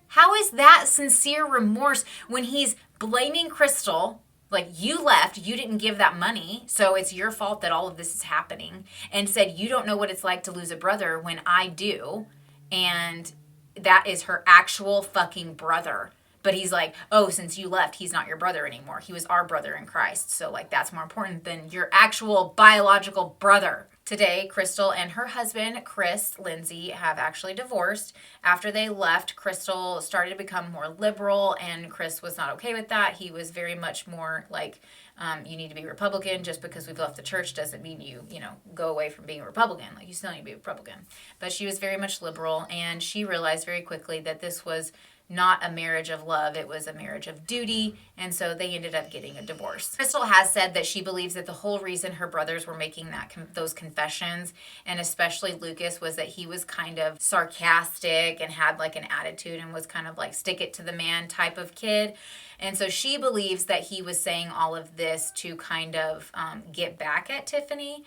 How is that sincere remorse when he's blaming Crystal? Like, you left, you didn't give that money, so it's your fault that all of this is happening, and said you don't know what it's like to lose a brother when I do, and that is her actual fucking brother. But he's like, oh, since you left, he's not your brother anymore. He was our brother in Christ. So, like, that's more important than your actual biological brother. Today, Crystal and her husband, Chris Lindsay, have actually divorced. After they left, Crystal started to become more liberal, and Chris was not okay with that. He was very much more like, you need to be Republican. Just because we've left the church doesn't mean you go away from being a Republican. Like, you still need to be a Republican. But she was very much liberal, and she realized very quickly that this was not a marriage of love, it was a marriage of duty, and so they ended up getting a divorce. Crystal has said that she believes that the whole reason her brothers were making those confessions, and especially Lucas, was that he was kind of sarcastic and had like an attitude and was kind of like stick it to the man type of kid. And so she believes that he was saying all of this to kind of get back at Tiffany,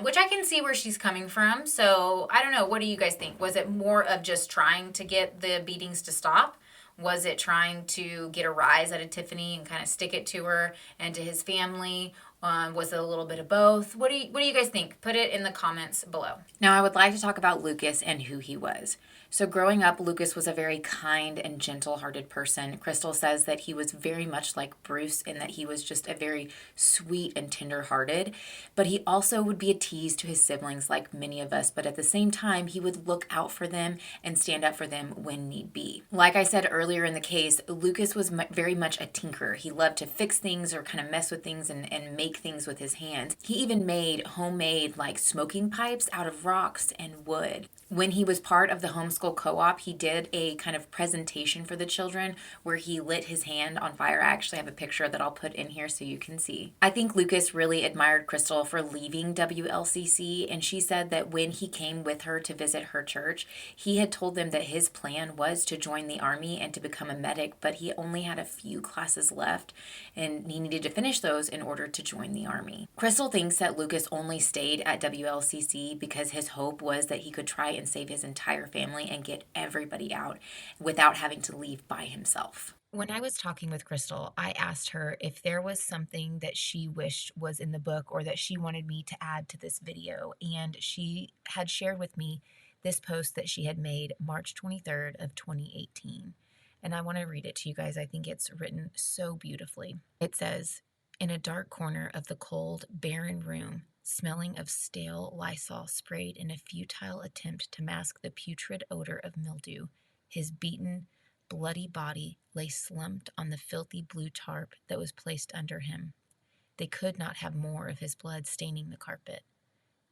which I can see where she's coming from. So I don't know. What do you guys think? Was it more of just trying to get the beatings to stop? Was it trying to get a rise out of Tiffany and kind of stick it to her and to his family? Was it a little bit of both? What do you guys think? Put it in the comments below. Now, I would like to talk about Lucas and who he was. So growing up, Lucas was a very kind and gentle-hearted person. Crystal says that he was very much like Bruce in that he was just a very sweet and tender-hearted, but he also would be a tease to his siblings like many of us, but at the same time, he would look out for them and stand up for them when need be. Like I said earlier in the case, Lucas was very much a tinkerer. He loved to fix things or kind of mess with things and make make things with his hands. He even made homemade like smoking pipes out of rocks and wood. When he was part of the homeschool co-op, he did a kind of presentation for the children where he lit his hand on fire. I actually have a picture that I'll put in here so you can see. I think Lucas really admired Crystal for leaving WLCC, and she said that when he came with her to visit her church, he had told them that his plan was to join the army and to become a medic, but he only had a few classes left and he needed to finish those in order to join the army. Crystal thinks that Lucas only stayed at WLCC because his hope was that he could try and save his entire family and get everybody out without having to leave by himself. When I was talking with Crystal, I asked her if there was something that she wished was in the book or that she wanted me to add to this video. And she had shared with me this post that she had made March 23rd of 2018. And I want to read it to you guys. I think it's written so beautifully. It says, "In a dark corner of the cold, barren room, smelling of stale Lysol sprayed in a futile attempt to mask the putrid odor of mildew, his beaten, bloody body lay slumped on the filthy blue tarp that was placed under him. They could not have more of his blood staining the carpet.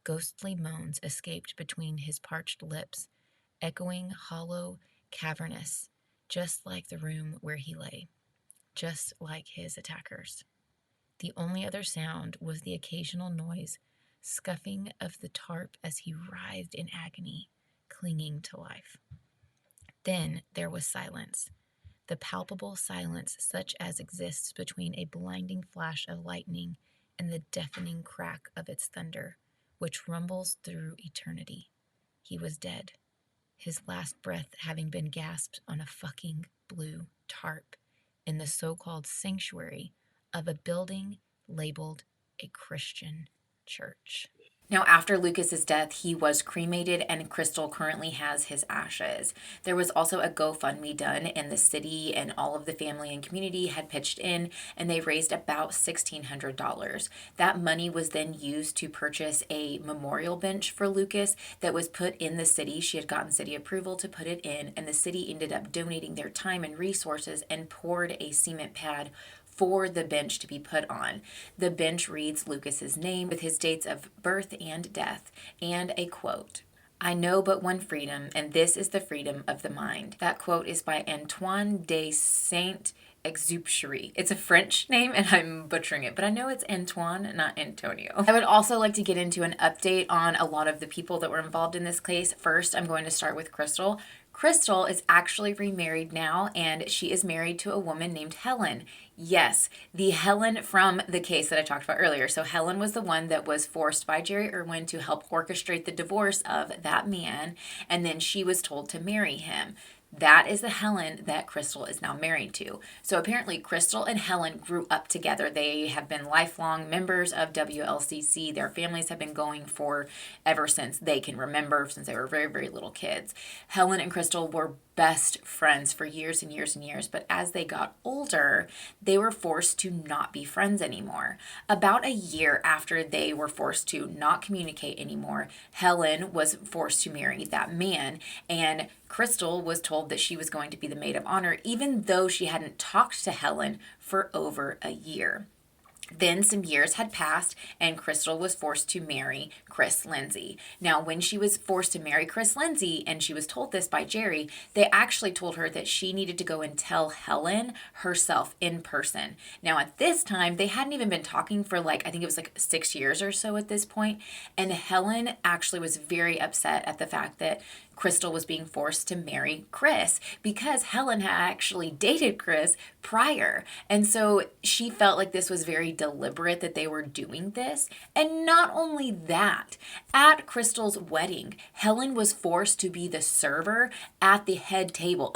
Ghostly moans escaped between his parched lips, echoing hollow, cavernous, just like the room where he lay, just like his attackers. The only other sound was the occasional noise, scuffing of the tarp as he writhed in agony, clinging to life. Then there was silence, the palpable silence such as exists between a blinding flash of lightning and the deafening crack of its thunder, which rumbles through eternity. He was dead, his last breath having been gasped on a fucking blue tarp in the so-called sanctuary of a building labeled a Christian church." Now, after Lucas's death, he was cremated and Crystal currently has his ashes. There was also a GoFundMe done, and the city and all of the family and community had pitched in, and they raised about $1,600. That money was then used to purchase a memorial bench for Lucas that was put in the city. She had gotten city approval to put it in, and the city ended up donating their time and resources and poured a cement pad for the bench to be put on. The bench reads Lucas's name with his dates of birth and death, and a quote, "I know but one freedom, and this is the freedom of the mind." That quote is by Antoine de Saint-Exupéry. It's a French name, and I'm butchering it, but I know it's Antoine, not Antonio. I would also like to get into an update on a lot of the people that were involved in this case. First, I'm going to start with Crystal. Crystal is actually remarried now, and she is married to a woman named Helen. Yes, the Helen from the case that I talked about earlier. So Helen was the one that was forced by Jerry Irwin to help orchestrate the divorce of that man, and then she was told to marry him. That is the Helen that Crystal is now married to. So apparently Crystal and Helen grew up together. They have been lifelong members of WLCC. Their families have been going for ever since they can remember, since they were very, very little kids. Helen and Crystal were best friends for years and years and years, but as they got older, they were forced to not be friends anymore. About a year after they were forced to not communicate anymore, Helen was forced to marry that man, and Crystal was told that she was going to be the maid of honor, even though she hadn't talked to Helen for over a year. Then some years had passed and Crystal was forced to marry Chris Lindsay. Now, when she was forced to marry Chris Lindsay, and she was told this by Jerry, they actually told her that she needed to go and tell Helen herself in person. Now, at this time, they hadn't even been talking for I think it was 6 years or so at this point. And Helen actually was very upset at the fact that Crystal was being forced to marry Chris because Helen had actually dated Chris prior. And so she felt like this was very deliberate that they were doing this. And not only that, at Crystal's wedding, Helen was forced to be the server at the head table,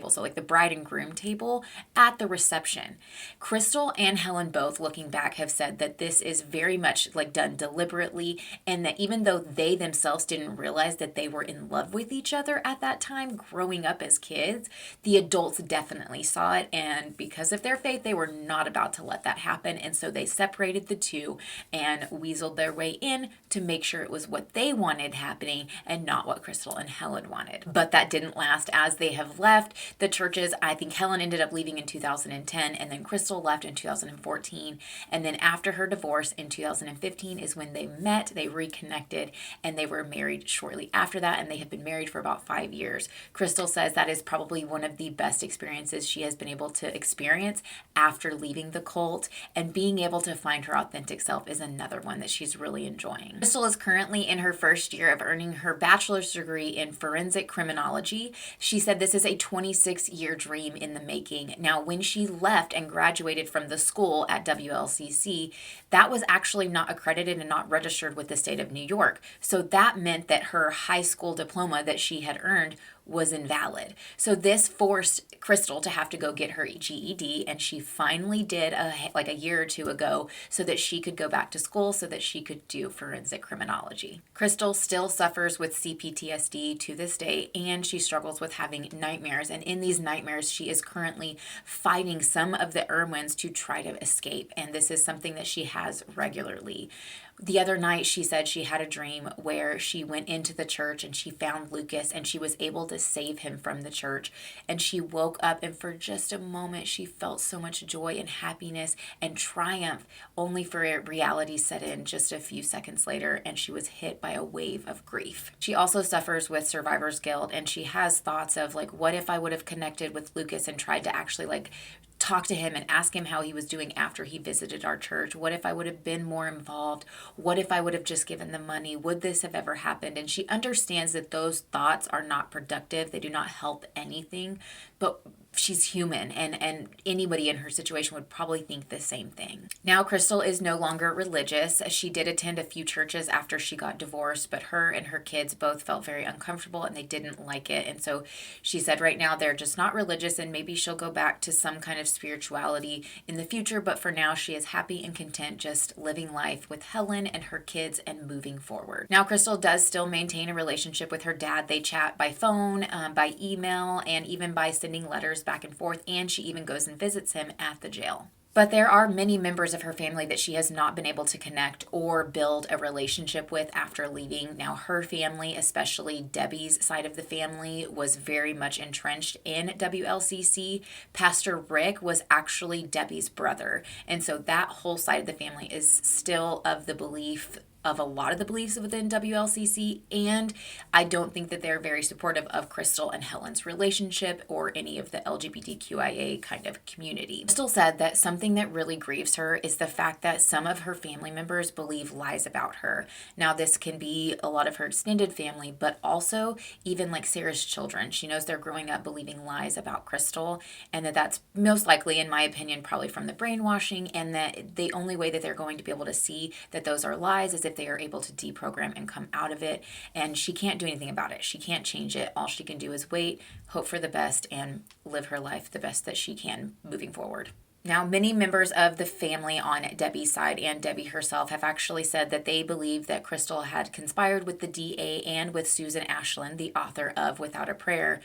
so the bride and groom table at the reception. Crystal and Helen both, looking back, have said that this is very much done deliberately, and that even though they themselves didn't realize that they were in love with with each other at that time growing up as kids, the adults definitely saw it, and because of their faith, they were not about to let that happen, and so they separated the two and weaseled their way in to make sure it was what they wanted happening and not what Crystal and Helen wanted. But that didn't last, as they have left the churches. I think Helen ended up leaving in 2010, and then Crystal left in 2014, and then after her divorce in 2015 is when they met, they reconnected, and they were married shortly after that, and they have been married for about 5 years. Crystal says that is probably one of the best experiences she has been able to experience after leaving the cult, and being able to find her authentic self is another one that she's really enjoying. Crystal is currently in her first year of earning her bachelor's degree in forensic criminology. She said this is a 26-year dream in the making. Now, when she left and graduated from the school at WLCC, that was actually not accredited and not registered with the state of New York. So that meant that her high school diploma that she had earned was invalid. So this forced Crystal to have to go get her GED, and she finally did like a year or two ago, so that she could go back to school so that she could do forensic criminology. Crystal still suffers with CPTSD to this day, and she struggles with having nightmares, and in these nightmares she is currently fighting some of the Irwins to try to escape, and this is something that she has regularly. The other night, she said she had a dream where she went into the church and she found Lucas, and she was able to save him from the church. And she woke up, and for just a moment, she felt so much joy and happiness and triumph, only for reality set in just a few seconds later, and she was hit by a wave of grief. She also suffers with survivor's guilt, and she has thoughts of like, what if I would have connected with Lucas and tried to actually like talk to him and ask him how he was doing after he visited our church? What if I would have been more involved? What if I would have just given the money? Would this have ever happened? And she understands that those thoughts are not productive. They do not help anything, but she's human, and anybody in her situation would probably think the same thing. Now, Crystal is no longer religious. She did attend a few churches after she got divorced, but her and her kids both felt very uncomfortable and they didn't like it. And so she said right now they're just not religious, and maybe she'll go back to some kind of spirituality in the future. But for now, she is happy and content just living life with Helen and her kids and moving forward. Now, Crystal does still maintain a relationship with her dad. They chat by phone, by email, and even by sending letters back and forth, and she even goes and visits him at the jail. But there are many members of her family that she has not been able to connect or build a relationship with after leaving. Now, her family, especially Debbie's side of the family, was very much entrenched in WLCC. Pastor Rick was actually Debbie's brother, and so that whole side of the family is still of the belief of a lot of the beliefs within WLCC, and I don't think that they're very supportive of Crystal and Helen's relationship or any of the LGBTQIA kind of community. Crystal said that something that really grieves her is the fact that some of her family members believe lies about her. Now, this can be a lot of her extended family, but also even like Sarah's children. She knows they're growing up believing lies about Crystal, and that's most likely, in my opinion, probably from the brainwashing, and that the only way that they're going to be able to see that those are lies is if they are able to deprogram and come out of it, and she can't do anything about it. She can't change it. All she can do is wait, hope for the best, and live her life the best that she can moving forward. Now, many members of the family on Debbie's side and Debbie herself have actually said that they believe that Crystal had conspired with the DA and with Susan Ashland, the author of Without a Prayer,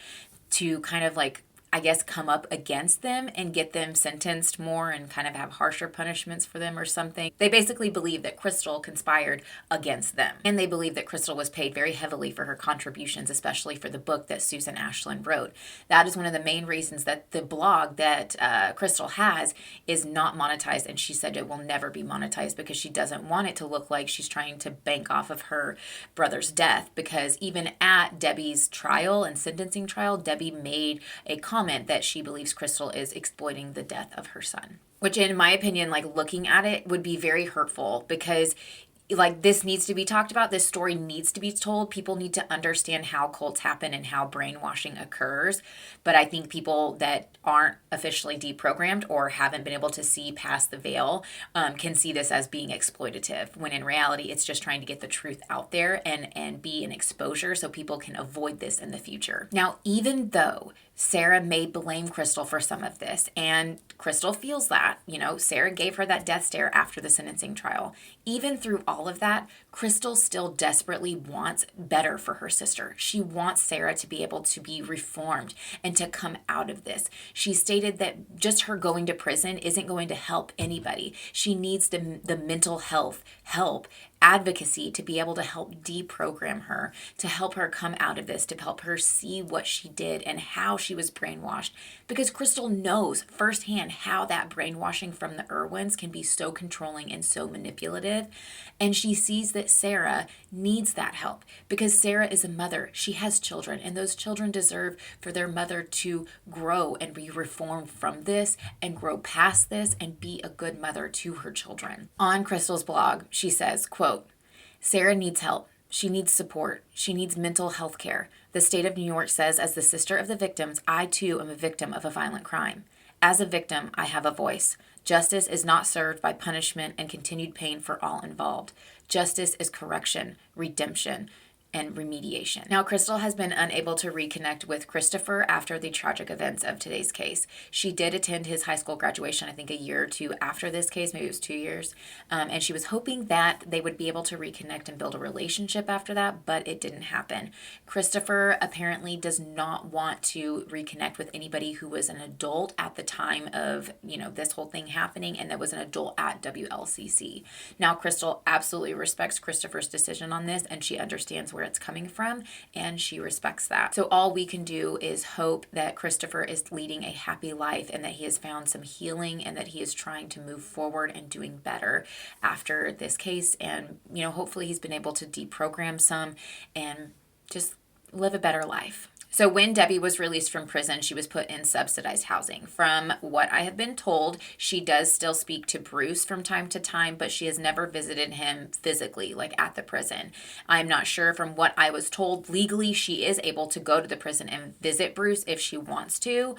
to kind of like, I guess, come up against them and get them sentenced more and kind of have harsher punishments for them or something. They basically believe that Crystal conspired against them. And they believe that Crystal was paid very heavily for her contributions, especially for the book that Susan Ashland wrote. That is one of the main reasons that the blog that Crystal has is not monetized. And she said it will never be monetized because she doesn't want it to look like she's trying to bank off of her brother's death. Because even at Debbie's trial and sentencing trial, Debbie made a comment that she believes Crystal is exploiting the death of her son, which in my opinion, like looking at it, would be very hurtful, because like this needs to be talked about. This story needs to be told. People need to understand how cults happen and how brainwashing occurs. But I think people that aren't officially deprogrammed or haven't been able to see past the veil can see this as being exploitative, when in reality, it's just trying to get the truth out there and be an exposure so people can avoid this in the future. Now, even though Sarah may blame Crystal for some of this, and Crystal feels that. Sarah gave her that death stare after the sentencing trial. Even through all of that, Crystal still desperately wants better for her sister. She wants Sarah to be able to be reformed and to come out of this. She stated that just her going to prison isn't going to help anybody. She needs the mental health help, advocacy to be able to help deprogram her, to help her come out of this, to help her see what she did and how she was brainwashed. Because Crystal knows firsthand how that brainwashing from the Irwins can be so controlling and so manipulative. And she sees that Sarah needs that help because Sarah is a mother. She has children, and those children deserve for their mother to grow and be reformed from this and grow past this and be a good mother to her children. On Crystal's blog, she says, quote, "Sarah needs help. She needs support. She needs mental health care. The state of New York says, as the sister of the victims, I too am a victim of a violent crime. As a victim, I have a voice. Justice is not served by punishment and continued pain for all involved. Justice is correction, redemption, and remediation." Now, Crystal has been unable to reconnect with Christopher after the tragic events of today's case. She did attend his high school graduation, I think a year or two after this case, maybe it was 2 years, and she was hoping that they would be able to reconnect and build a relationship after that, but it didn't happen. Christopher apparently does not want to reconnect with anybody who was an adult at the time of, this whole thing happening, and that was an adult at WLCC. Now, Crystal absolutely respects Christopher's decision on this, and she understands where it's coming from, and she respects that. So all we can do is hope that Christopher is leading a happy life and that he has found some healing and that he is trying to move forward and doing better after this case. And, hopefully he's been able to deprogram some and just live a better life. So when Debbie was released from prison, she was put in subsidized housing. From what I have been told, she does still speak to Bruce from time to time, but she has never visited him physically, like at the prison. I'm not sure. From what I was told, legally, she is able to go to the prison and visit Bruce if she wants to.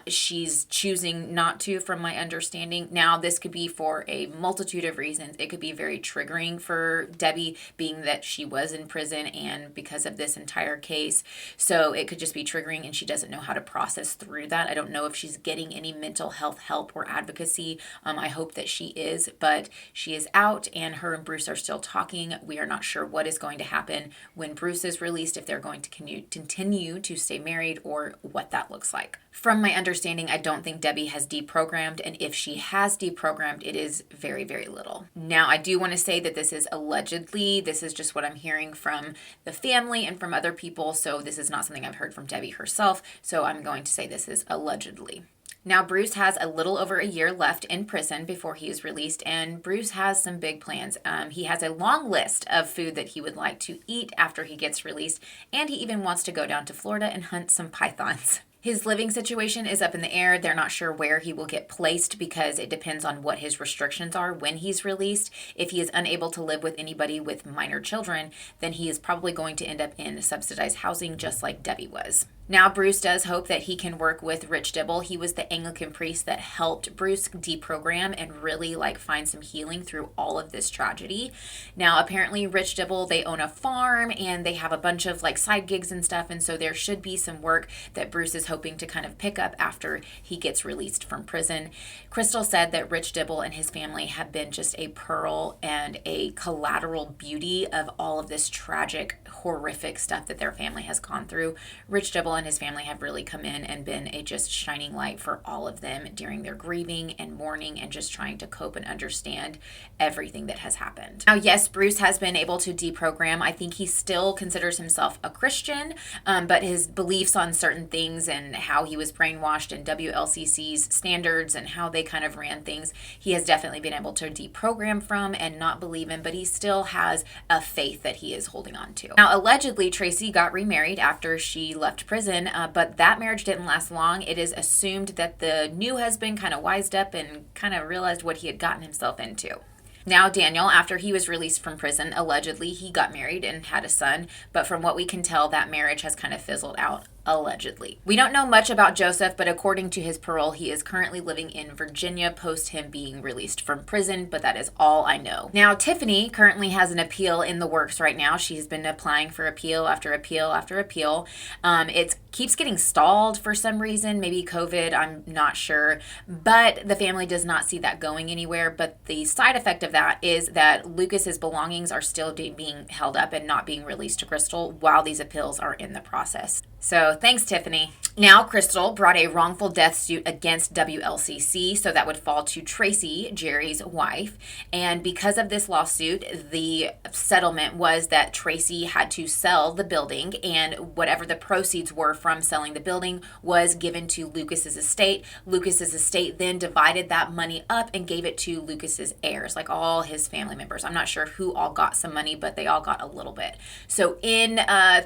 She's choosing not to, from my understanding. Now, this could be for a multitude of reasons. It could be very triggering for Debbie, being that she was in prison and because of this entire case. So it could just be triggering and she doesn't know how to process through that. I don't know if she's getting any mental health help or advocacy. I hope that she is, but she is out and her and Bruce are still talking. We are not sure what is going to happen when Bruce is released, if they're going to continue to stay married or what that looks like. From my understanding, I don't think Debbie has deprogrammed, and if she has deprogrammed, it is very, very little. Now, I do want to say that this is allegedly, this is just what I'm hearing from the family and from other people, so this is not something I've heard from Debbie herself, so I'm going to say this is allegedly. Now, Bruce has a little over a year left in prison before he is released, and Bruce has some big plans. He has a long list of food that he would like to eat after he gets released, and he even wants to go down to Florida and hunt some pythons. His living situation is up in the air. They're not sure where he will get placed because it depends on what his restrictions are when he's released. If he is unable to live with anybody with minor children, then he is probably going to end up in subsidized housing just like Debbie was. Now, Bruce does hope that he can work with Rich Dibble. He was the Anglican priest that helped Bruce deprogram and really find some healing through all of this tragedy. Now, apparently Rich Dibble, they own a farm and they have a bunch of side gigs and stuff. And so there should be some work that Bruce is hoping to kind of pick up after he gets released from prison. Crystal said that Rich Dibble and his family have been just a pearl and a collateral beauty of all of this tragic, horrific stuff that their family has gone through. Rich Dibble and his family have really come in and been a just shining light for all of them during their grieving and mourning and just trying to cope and understand everything that has happened. Now, yes, Bruce has been able to deprogram. I think he still considers himself a Christian, but his beliefs on certain things and how he was brainwashed and WLCC's standards and how they kind of ran things, he has definitely been able to deprogram from and not believe in, but he still has a faith that he is holding on to. Now, allegedly, Tracy got remarried after she left prison, but that marriage didn't last long. It is assumed that the new husband kind of wised up and kind of realized what he had gotten himself into. Now, Daniel, after he was released from prison, allegedly he got married and had a son, but from what we can tell, that marriage has kind of fizzled out. Allegedly. We don't know much about Joseph, but according to his parole, he is currently living in Virginia post him being released from prison, but that is all I know. Now, Tiffany currently has an appeal in the works right now. She's been applying for appeal after appeal after appeal. It's keeps getting stalled for some reason, maybe COVID, I'm not sure, but the family does not see that going anywhere. But the side effect of that is that Lucas's belongings are still being held up and not being released to Crystal while these appeals are in the process. So thanks, Tiffany. Now, Crystal brought a wrongful death suit against WLCC, so that would fall to Tracy, Jerry's wife. And because of this lawsuit, the settlement was that Tracy had to sell the building, and whatever the proceeds were from selling the building was given to Lucas's estate. Lucas's estate then divided that money up and gave it to Lucas's heirs, like all his family members. I'm not sure who all got some money, but they all got a little bit. So in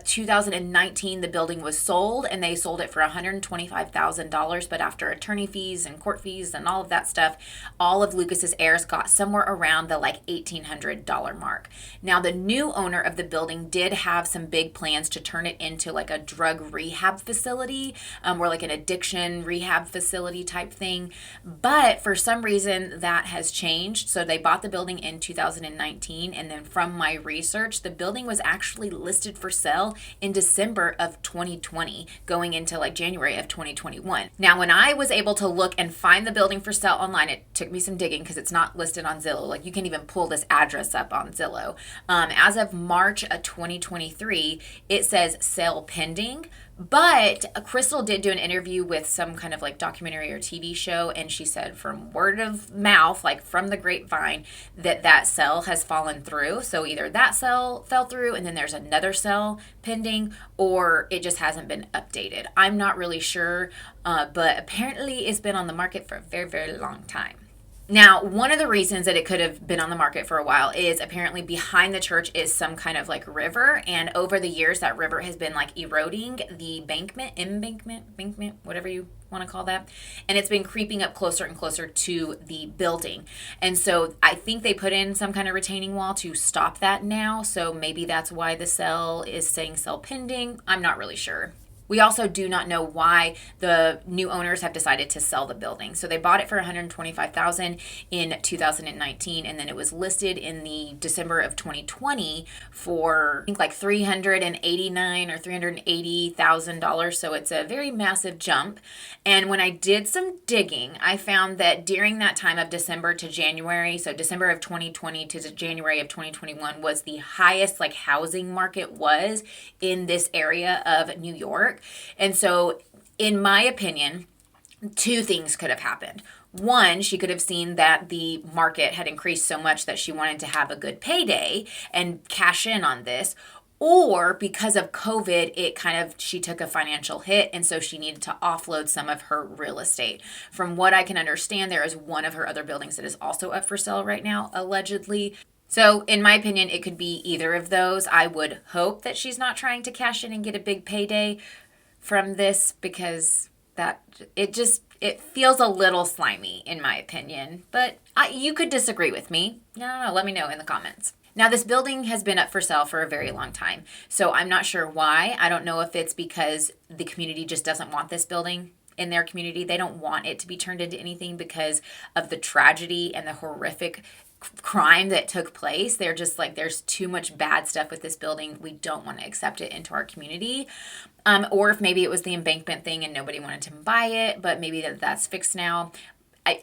2019, the building was sold, and they sold it for $125,000, but after attorney fees and court fees and all of that stuff, all of Lucas's heirs got somewhere around the like $1,800 mark. Now, the new owner of the building did have some big plans to turn it into like a drug rehab facility, or like an addiction rehab facility type thing, but for some reason that has changed. So they bought the building in 2019, and then from my research, the building was actually listed for sale in December of 2020, going into like January of 2021. Now, when I was able to look and find the building for sale online, it took me some digging because it's not listed on Zillow. Like, you can't even pull this address up on Zillow. As of March of 2023, it says sale pending. But Crystal did do an interview with some kind of like documentary or TV show, and she said from word of mouth, like from the grapevine, that sale has fallen through. So either that sale fell through and then there's another sale pending, or it just hasn't been updated. I'm not really sure, but apparently it's been on the market for a very, very long time. Now, one of the reasons that it could have been on the market for a while is apparently behind the church is some kind of like river. And over the years, that river has been like eroding the embankment, whatever you want to call that. And it's been creeping up closer and closer to the building. And so I think they put in some kind of retaining wall to stop that now. So maybe that's why the sale is saying sale pending. I'm not really sure. We also do not know why the new owners have decided to sell the building. So they bought it for $125,000 in 2019, and then it was listed in the December of 2020 for I think like $389,000 or $380,000. So it's a very massive jump. And when I did some digging, I found that during that time of December to January, so December of 2020 to January of 2021 was the highest like housing market was in this area of New York. And so, in my opinion, two things could have happened. One, she could have seen that the market had increased so much that she wanted to have a good payday and cash in on this. Or because of COVID, she took a financial hit, and so she needed to offload some of her real estate. From what I can understand, there is one of her other buildings that is also up for sale right now, allegedly. So in my opinion, it could be either of those. I would hope that she's not trying to cash in and get a big payday from this, because it feels a little slimy in my opinion. But you could disagree with me. No, let me know in the comments. Now, this building has been up for sale for a very long time, so I'm not sure why. I don't know if it's because the community just doesn't want this building in their community. They don't want it to be turned into anything because of the tragedy and the horrific crime that took place. They're just like, there's too much bad stuff with this building. We don't want to accept it into our community. Or if maybe it was the embankment thing and nobody wanted to buy it, but maybe that's fixed now.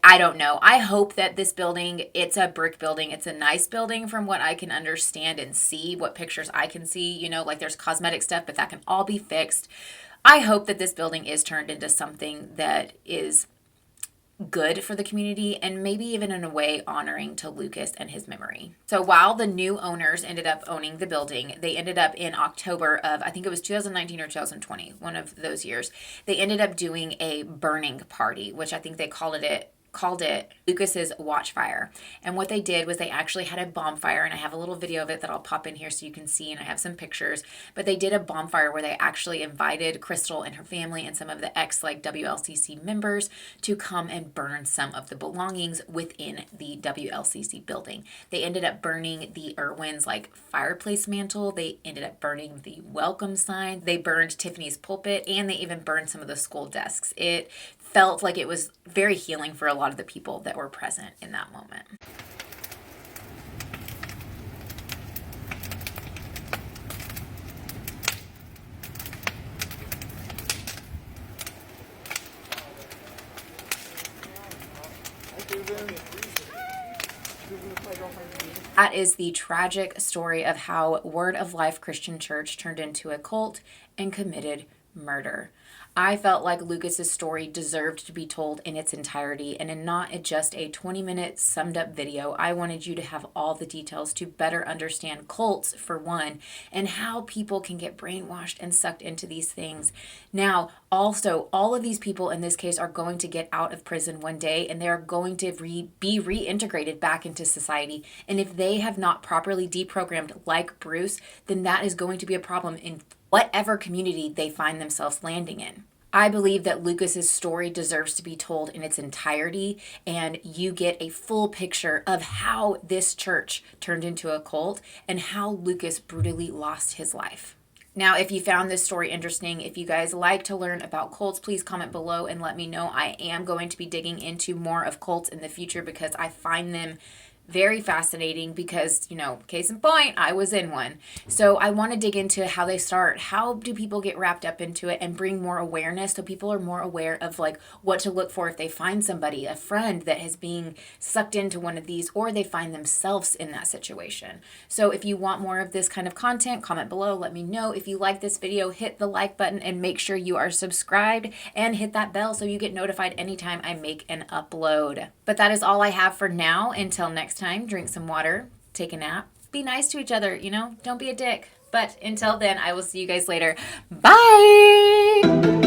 I don't know. I hope that this building, it's a brick building. It's a nice building from what I can understand and see, what pictures I can see. Like there's cosmetic stuff, but that can all be fixed. I hope that this building is turned into something that is good for the community, and maybe even in a way honoring to Lucas and his memory. So while the new owners ended up owning the building, they ended up in October of, I think it was 2019 or 2020, one of those years, they ended up doing a burning party, which I think they called it Lucas's Watchfire. And what they did was they actually had a bonfire, and I have a little video of it that I'll pop in here so you can see, and I have some pictures, but they did a bonfire where they actually invited Crystal and her family and some of the WLCC members to come and burn some of the belongings within the WLCC building. They ended up burning the Irwin's fireplace mantle. They ended up burning the welcome sign. They burned Tiffany's pulpit, and they even burned some of the school desks. It felt like it was very healing for a lot of the people that were present in that moment. That is the tragic story of how Word of Life Christian Church turned into a cult and committed murder. I felt like Lucas's story deserved to be told in its entirety and in not just a 20-minute summed up video. I wanted you to have all the details to better understand cults, for one, and how people can get brainwashed and sucked into these things. Now, also, all of these people in this case are going to get out of prison one day and they're going to be reintegrated back into society. And if they have not properly deprogrammed like Bruce, then that is going to be a problem in whatever community they find themselves landing in. I believe that Lucas's story deserves to be told in its entirety, and you get a full picture of how this church turned into a cult and how Lucas brutally lost his life. Now, if you found this story interesting, if you guys like to learn about cults, please comment below and let me know. I am going to be digging into more of cults in the future because I find them very fascinating because, case in point, I was in one. So I want to dig into how they start. How do people get wrapped up into it and bring more awareness so people are more aware of what to look for if they find somebody, a friend that is being sucked into one of these, or they find themselves in that situation. So if you want more of this kind of content, comment below, let me know. If you like this video, hit the like button and make sure you are subscribed and hit that bell so you get notified anytime I make an upload. But that is all I have for now. Until next time, drink some water, take a nap, be nice to each other, don't be a dick. But until then, I will see you guys later. Bye!